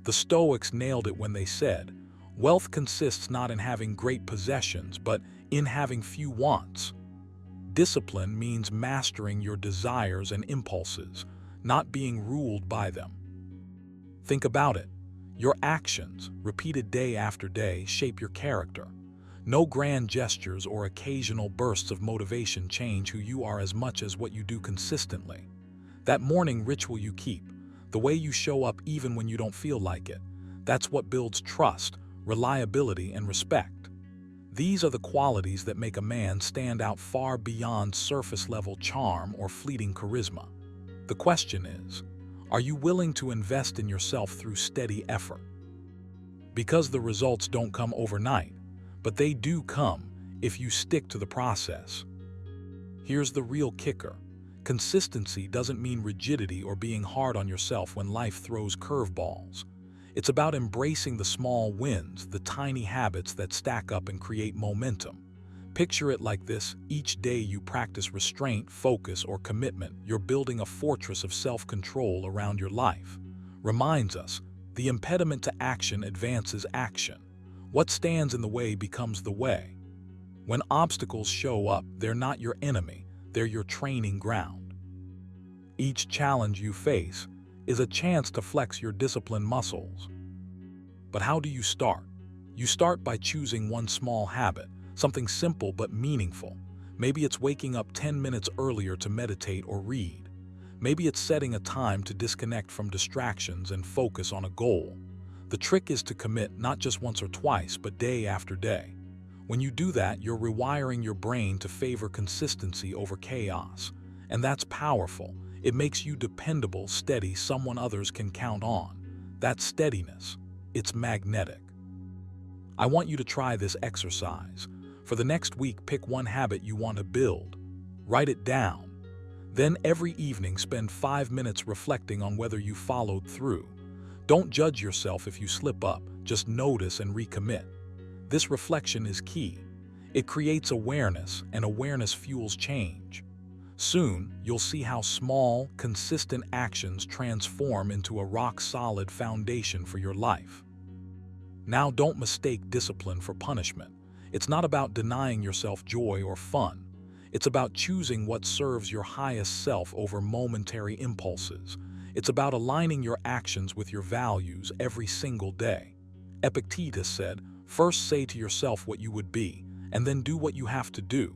The Stoics nailed it when they said, wealth consists not in having great possessions, but in having few wants. Discipline means mastering your desires and impulses, not being ruled by them. Think about it. Your actions, repeated day after day, shape your character. No grand gestures or occasional bursts of motivation change who you are as much as what you do consistently. That morning ritual you keep, the way you show up even when you don't feel like it, that's what builds trust, reliability, and respect. These are the qualities that make a man stand out far beyond surface-level charm or fleeting charisma. The question is, are you willing to invest in yourself through steady effort? Because the results don't come overnight, but they do come if you stick to the process. Here's the real kicker. Consistency doesn't mean rigidity or being hard on yourself when life throws curveballs. It's about embracing the small wins, the tiny habits that stack up and create momentum. Picture it like this: each day you practice restraint, focus, or commitment, you're building a fortress of self-control around your life. Reminds us, the impediment to action advances action. What stands in the way becomes the way. When obstacles show up, they're not your enemy, they're your training ground. Each challenge you face is a chance to flex your discipline muscles. But how do you start? You start by choosing one small habit, something simple but meaningful. Maybe it's waking up 10 minutes earlier to meditate or read. Maybe it's setting a time to disconnect from distractions and focus on a goal. The trick is to commit not just once or twice, but day after day. When you do that, you're rewiring your brain to favor consistency over chaos. And that's powerful. It makes you dependable, steady, someone others can count on. That steadiness, it's magnetic. I want you to try this exercise. For the next week, pick one habit you want to build. Write it down. Then every evening, spend 5 minutes reflecting on whether you followed through. Don't judge yourself if you slip up, just notice and recommit. This reflection is key. It creates awareness, and awareness fuels change. Soon, you'll see how small, consistent actions transform into a rock-solid foundation for your life. Now, don't mistake discipline for punishment. It's not about denying yourself joy or fun. It's about choosing what serves your highest self over momentary impulses. It's about aligning your actions with your values every single day. Epictetus said, "First say to yourself what you would be, and then do what you have to do."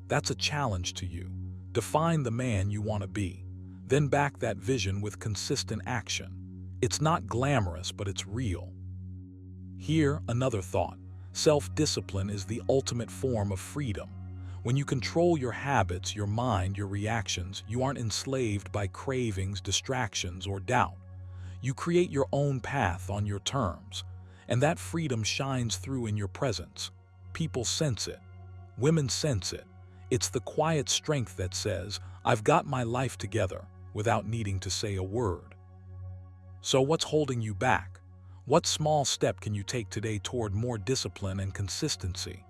That's a challenge to you. Define the man you want to be. Then back that vision with consistent action. It's not glamorous, but it's real. Here, another thought. Self-discipline is the ultimate form of freedom. When you control your habits, your mind, your reactions, you aren't enslaved by cravings, distractions, or doubt. You create your own path on your terms, and that freedom shines through in your presence. People sense it. Women sense it. It's the quiet strength that says, "I've got my life together," without needing to say a word. So what's holding you back? What small step can you take today toward more discipline and consistency?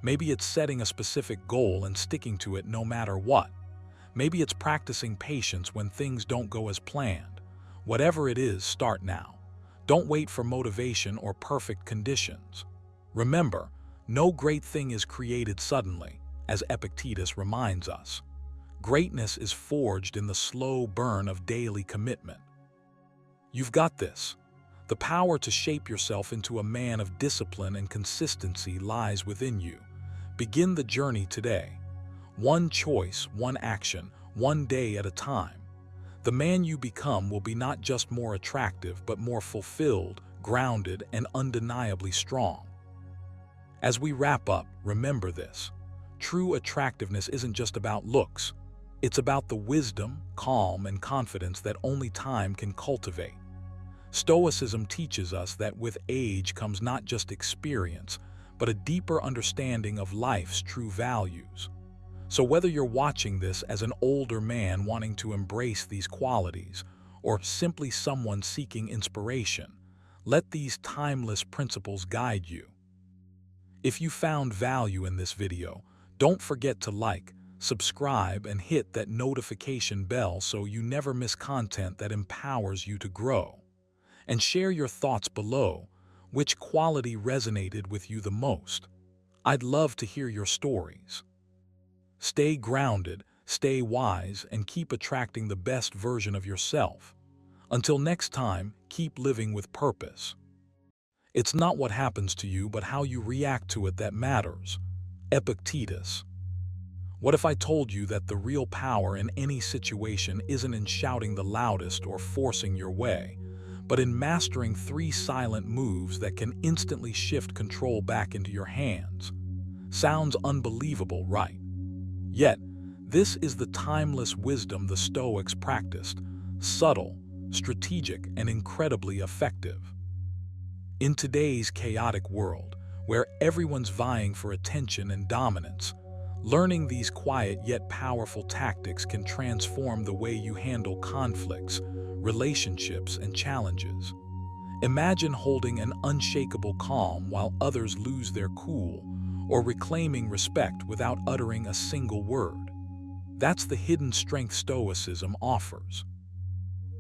Maybe it's setting a specific goal and sticking to it no matter what. Maybe it's practicing patience when things don't go as planned. Whatever it is, start now. Don't wait for motivation or perfect conditions. Remember, no great thing is created suddenly, as Epictetus reminds us. Greatness is forged in the slow burn of daily commitment. You've got this. The power to shape yourself into a man of discipline and consistency lies within you. Begin the journey today. One choice, one action, one day at a time. The man you become will be not just more attractive, but more fulfilled, grounded, and undeniably strong. As we wrap up, remember this. True attractiveness isn't just about looks. It's about the wisdom, calm, and confidence that only time can cultivate. Stoicism teaches us that with age comes not just experience, but a deeper understanding of life's true values. So whether you're watching this as an older man wanting to embrace these qualities, or simply someone seeking inspiration, let these timeless principles guide you. If you found value in this video, don't forget to like, subscribe, and hit that notification bell so you never miss content that empowers you to grow. And share your thoughts below. Which quality resonated with you the most? I'd love to hear your stories. Stay grounded, stay wise, and keep attracting the best version of yourself. Until next time, keep living with purpose. It's not what happens to you, but how you react to it that matters. Epictetus. What if I told you that the real power in any situation isn't in shouting the loudest or forcing your way, but in mastering 3 silent moves that can instantly shift control back into your hands? Sounds unbelievable, right? Yet, this is the timeless wisdom the Stoics practiced, subtle, strategic, and incredibly effective. In today's chaotic world, where everyone's vying for attention and dominance, learning these quiet yet powerful tactics can transform the way you handle conflicts, relationships, and challenges. Imagine holding an unshakable calm while others lose their cool, or reclaiming respect without uttering a single word. That's the hidden strength Stoicism offers.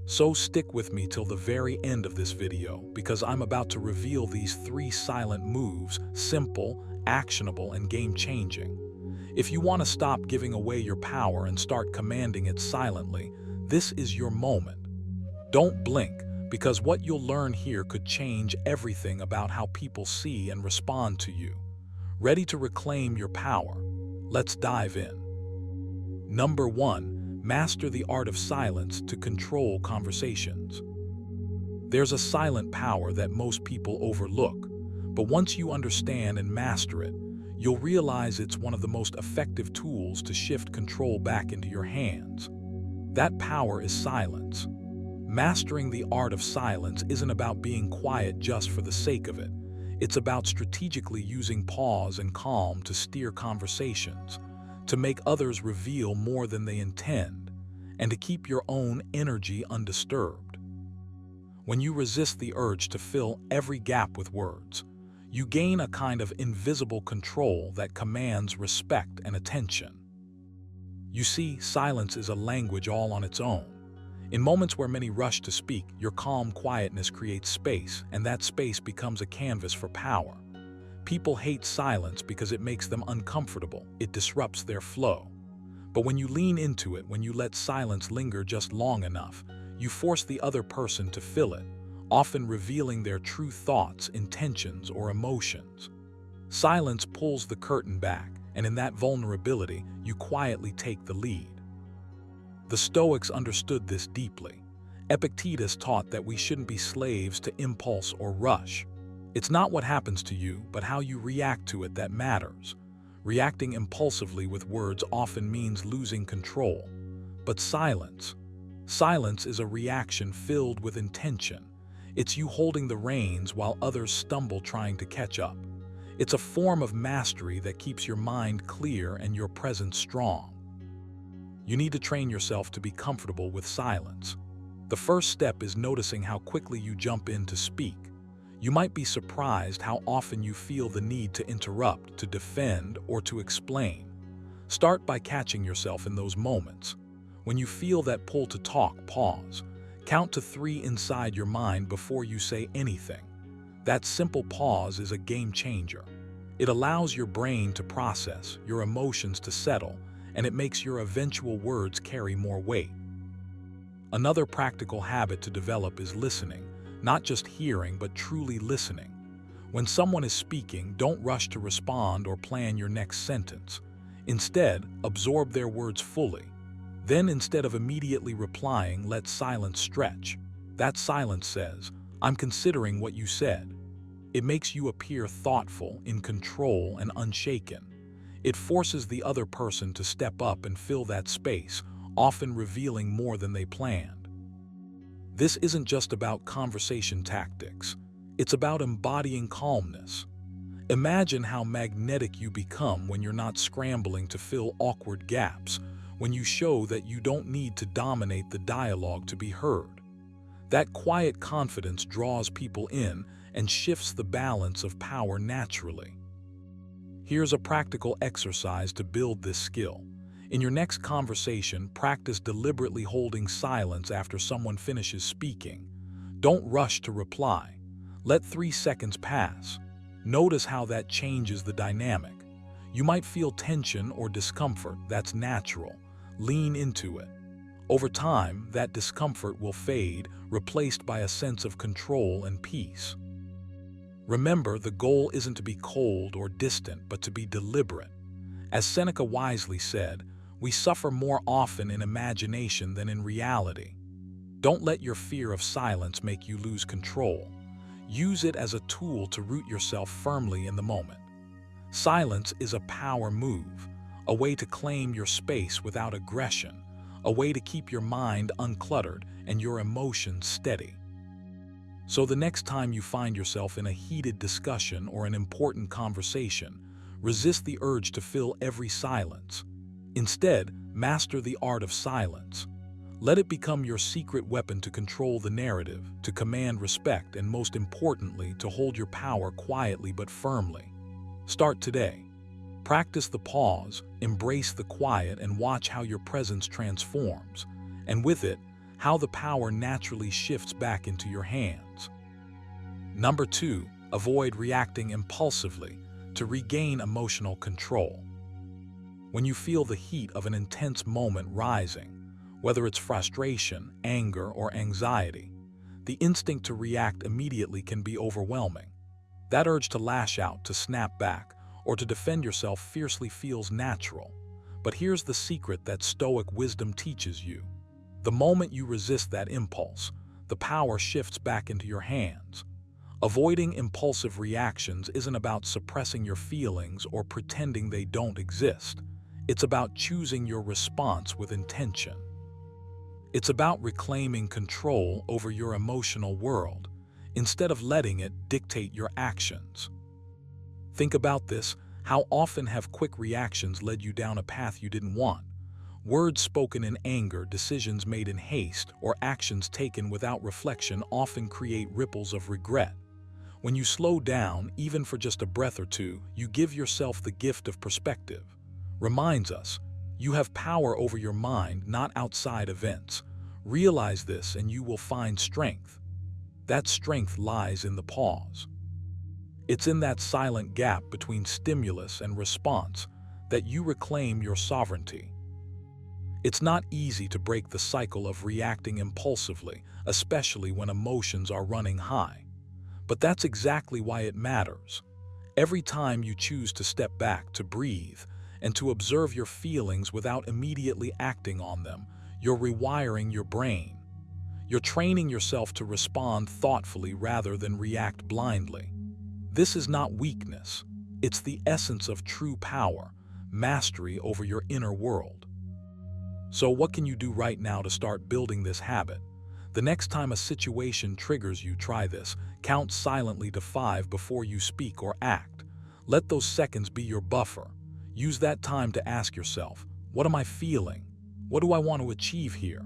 So stick with me till the very end of this video, because I'm about to reveal these 3 silent moves, simple, actionable, and game-changing. If you want to stop giving away your power and start commanding it silently, this is your moment. Don't blink, because what you'll learn here could change everything about how people see and respond to you. Ready to reclaim your power? Let's dive in. Number 1. Master the art of silence to control conversations. There's a silent power that most people overlook, but once you understand and master it, you'll realize it's one of the most effective tools to shift control back into your hands. That power is silence. Mastering the art of silence isn't about being quiet just for the sake of it. It's about strategically using pause and calm to steer conversations, to make others reveal more than they intend, and to keep your own energy undisturbed. When you resist the urge to fill every gap with words, you gain a kind of invisible control that commands respect and attention. You see, silence is a language all on its own. In moments where many rush to speak, your calm quietness creates space, and that space becomes a canvas for power. People hate silence because it makes them uncomfortable. It disrupts their flow. But when you lean into it, when you let silence linger just long enough, you force the other person to fill it, often revealing their true thoughts, intentions, or emotions. Silence pulls the curtain back, and in that vulnerability, you quietly take the lead. The Stoics understood this deeply. Epictetus taught that we shouldn't be slaves to impulse or rush. It's not what happens to you, but how you react to it that matters. Reacting impulsively with words often means losing control. But silence is a reaction filled with intention. It's you holding the reins while others stumble trying to catch up. It's a form of mastery that keeps your mind clear and your presence strong. You need to train yourself to be comfortable with silence. The first step is noticing how quickly you jump in to speak. You might be surprised how often you feel the need to interrupt, to defend, or to explain. Start by catching yourself in those moments. When you feel that pull to talk, pause. Count to 3 inside your mind before you say anything. That simple pause is a game changer. It allows your brain to process, your emotions to settle, and it makes your eventual words carry more weight. Another practical habit to develop is listening, not just hearing, but truly listening. When someone is speaking, don't rush to respond or plan your next sentence. Instead, absorb their words fully. Then, instead of immediately replying, let silence stretch. That silence says, "I'm considering what you said." It makes you appear thoughtful, in control, and unshaken. It forces the other person to step up and fill that space, often revealing more than they planned. This isn't just about conversation tactics. It's about embodying calmness. Imagine how magnetic you become when you're not scrambling to fill awkward gaps, when you show that you don't need to dominate the dialogue to be heard. That quiet confidence draws people in and shifts the balance of power naturally. Here's a practical exercise to build this skill. In your next conversation, practice deliberately holding silence after someone finishes speaking. Don't rush to reply. Let 3 seconds pass. Notice how that changes the dynamic. You might feel tension or discomfort. That's natural. Lean into it. Over time, that discomfort will fade, replaced by a sense of control and peace. Remember, the goal isn't to be cold or distant, but to be deliberate. As Seneca wisely said, we suffer more often in imagination than in reality. Don't let your fear of silence make you lose control. Use it as a tool to root yourself firmly in the moment. Silence is a power move, a way to claim your space without aggression, a way to keep your mind uncluttered and your emotions steady. So the next time you find yourself in a heated discussion or an important conversation, resist the urge to fill every silence. Instead, master the art of silence. Let it become your secret weapon to control the narrative, to command respect, and most importantly, to hold your power quietly but firmly. Start today. Practice the pause, embrace the quiet, and watch how your presence transforms, and with it, how the power naturally shifts back into your hands. Number 2, avoid reacting impulsively to regain emotional control. When you feel the heat of an intense moment rising, whether it's frustration, anger, or anxiety, the instinct to react immediately can be overwhelming. That urge to lash out, to snap back, or to defend yourself fiercely feels natural. But here's the secret that Stoic wisdom teaches you. The moment you resist that impulse, the power shifts back into your hands. Avoiding impulsive reactions isn't about suppressing your feelings or pretending they don't exist. It's about choosing your response with intention. It's about reclaiming control over your emotional world, instead of letting it dictate your actions. Think about this. How often have quick reactions led you down a path you didn't want? Words spoken in anger, decisions made in haste, or actions taken without reflection often create ripples of regret. When you slow down, even for just a breath or two, you give yourself the gift of perspective. Reminds us, you have power over your mind, not outside events. Realize this and you will find strength. That strength lies in the pause. It's in that silent gap between stimulus and response that you reclaim your sovereignty. It's not easy to break the cycle of reacting impulsively, especially when emotions are running high. But that's exactly why it matters. Every time you choose to step back, to breathe, and to observe your feelings without immediately acting on them, you're rewiring your brain. You're training yourself to respond thoughtfully rather than react blindly. This is not weakness. It's the essence of true power, mastery over your inner world. So what can you do right now to start building this habit? The next time a situation triggers you, try this. Count silently to 5 before you speak or act. Let those seconds be your buffer. Use that time to ask yourself, what am I feeling? What do I want to achieve here?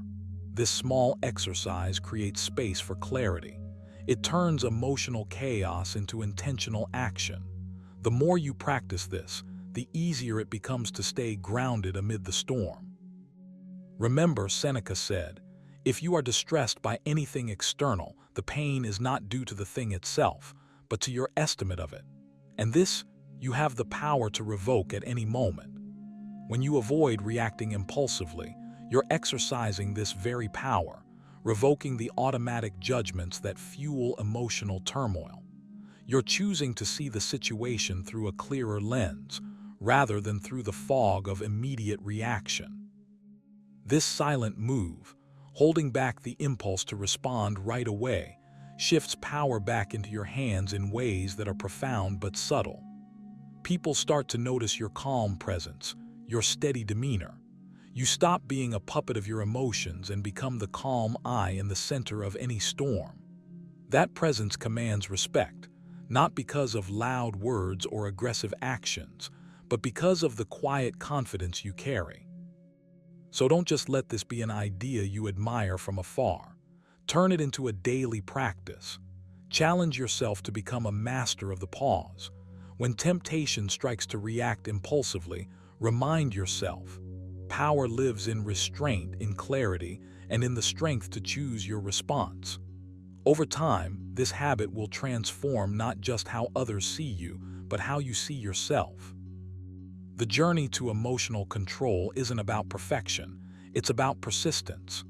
This small exercise creates space for clarity. It turns emotional chaos into intentional action. The more you practice this, the easier it becomes to stay grounded amid the storm. Remember, Seneca said, if you are distressed by anything external, the pain is not due to the thing itself, but to your estimate of it. And this, you have the power to revoke at any moment. When you avoid reacting impulsively, you're exercising this very power, revoking the automatic judgments that fuel emotional turmoil. You're choosing to see the situation through a clearer lens, rather than through the fog of immediate reaction. This silent move, holding back the impulse to respond right away, shifts power back into your hands in ways that are profound but subtle. People start to notice your calm presence, your steady demeanor. You stop being a puppet of your emotions and become the calm eye in the center of any storm. That presence commands respect, not because of loud words or aggressive actions, but because of the quiet confidence you carry. So don't just let this be an idea you admire from afar. Turn it into a daily practice. Challenge yourself to become a master of the pause. When temptation strikes to react impulsively, remind yourself, power lives in restraint, in clarity, and in the strength to choose your response. Over time, this habit will transform not just how others see you, but how you see yourself. The journey to emotional control isn't about perfection, it's about persistence.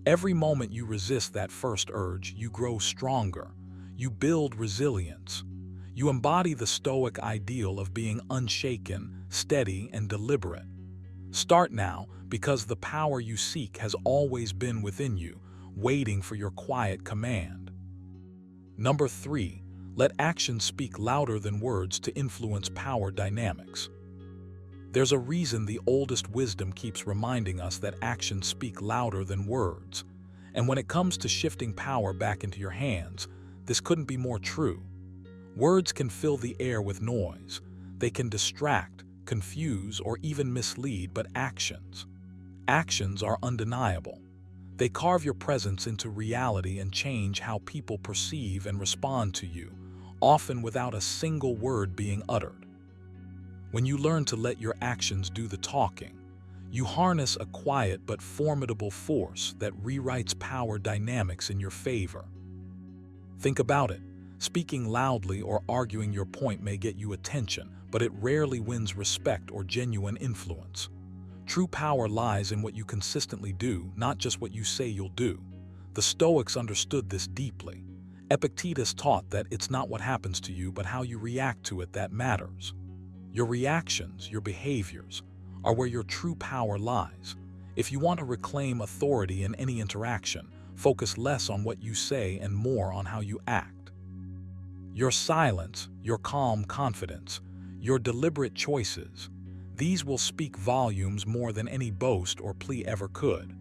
Every moment you resist that first urge, you grow stronger. You build resilience. You embody the Stoic ideal of being unshaken, steady, and deliberate. Start now, because the power you seek has always been within you, waiting for your quiet command. Number 3. Let actions speak louder than words to influence power dynamics. There's a reason the oldest wisdom keeps reminding us that actions speak louder than words. And when it comes to shifting power back into your hands, this couldn't be more true. Words can fill the air with noise. They can distract, confuse, or even mislead, but actions are undeniable. They carve your presence into reality and change how people perceive and respond to you, often without a single word being uttered. When you learn to let your actions do the talking, you harness a quiet but formidable force that rewrites power dynamics in your favor. Think about it. Speaking loudly or arguing your point may get you attention, but it rarely wins respect or genuine influence. True power lies in what you consistently do, not just what you say you'll do. The Stoics understood this deeply. Epictetus taught that it's not what happens to you, but how you react to it that matters. Your reactions, your behaviors, are where your true power lies. If you want to reclaim authority in any interaction, focus less on what you say and more on how you act. Your silence, your calm confidence, your deliberate choices, these will speak volumes more than any boast or plea ever could.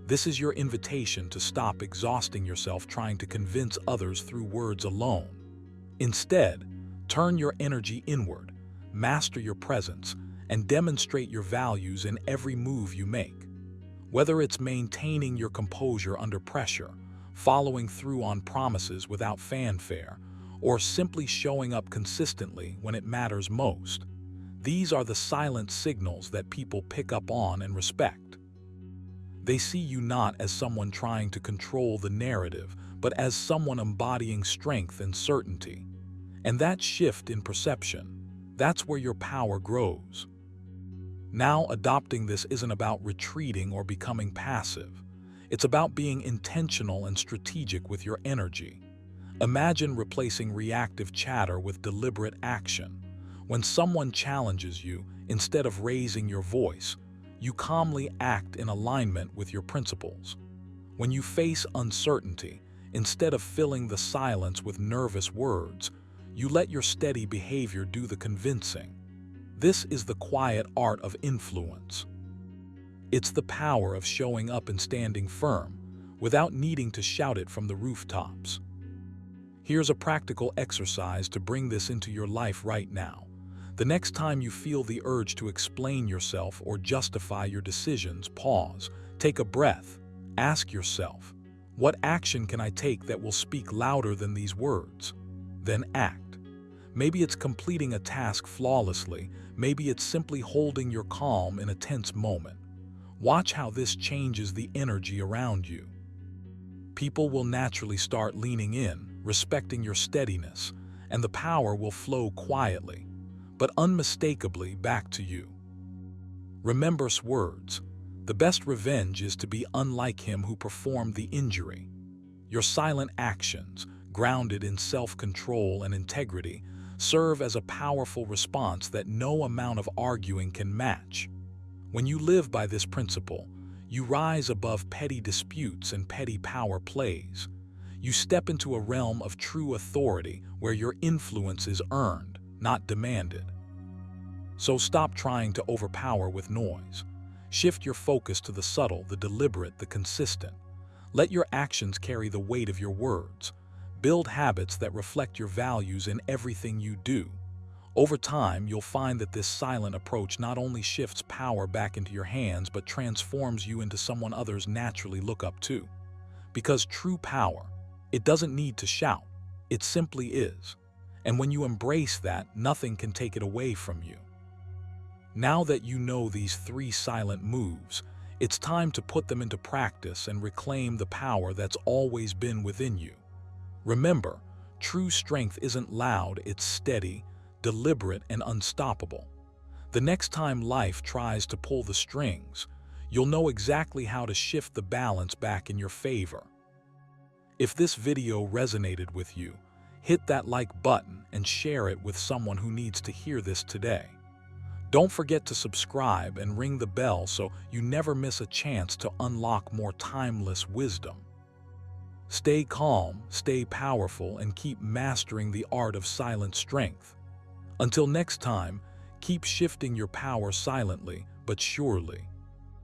This is your invitation to stop exhausting yourself trying to convince others through words alone. Instead, turn your energy inward, master your presence, and demonstrate your values in every move you make. Whether it's maintaining your composure under pressure, following through on promises without fanfare, or simply showing up consistently when it matters most, these are the silent signals that people pick up on and respect. They see you not as someone trying to control the narrative, but as someone embodying strength and certainty. And that shift in perception, that's where your power grows. Now, adopting this isn't about retreating or becoming passive. It's about being intentional and strategic with your energy. Imagine replacing reactive chatter with deliberate action. When someone challenges you, instead of raising your voice, you calmly act in alignment with your principles. When you face uncertainty, instead of filling the silence with nervous words, you let your steady behavior do the convincing. This is the quiet art of influence. It's the power of showing up and standing firm, without needing to shout it from the rooftops. Here's a practical exercise to bring this into your life right now. The next time you feel the urge to explain yourself or justify your decisions, pause, take a breath, ask yourself, what action can I take that will speak louder than these words? Then act. Maybe it's completing a task flawlessly, maybe it's simply holding your calm in a tense moment. Watch how this changes the energy around you. People will naturally start leaning in, respecting your steadiness, and the power will flow quietly, but unmistakably back to you. Remember's words, the best revenge is to be unlike him who performed the injury. Your silent actions, grounded in self-control and integrity, serve as a powerful response that no amount of arguing can match. When you live by this principle, you rise above petty disputes and petty power plays. You step into a realm of true authority where your influence is earned, not demanded. So stop trying to overpower with noise. Shift your focus to the subtle, the deliberate, the consistent. Let your actions carry the weight of your words. Build habits that reflect your values in everything you do. Over time, you'll find that this silent approach not only shifts power back into your hands, but transforms you into someone others naturally look up to. Because true power, it doesn't need to shout, it simply is. And when you embrace that, nothing can take it away from you. Now that you know these 3 silent moves, it's time to put them into practice and reclaim the power that's always been within you. Remember, true strength isn't loud, it's steady, deliberate, and unstoppable. The next time life tries to pull the strings, you'll know exactly how to shift the balance back in your favor. If this video resonated with you, hit that like button and share it with someone who needs to hear this today. Don't forget to subscribe and ring the bell so you never miss a chance to unlock more timeless wisdom. Stay calm, stay powerful, and keep mastering the art of silent strength. Until next time, keep shifting your power silently but surely.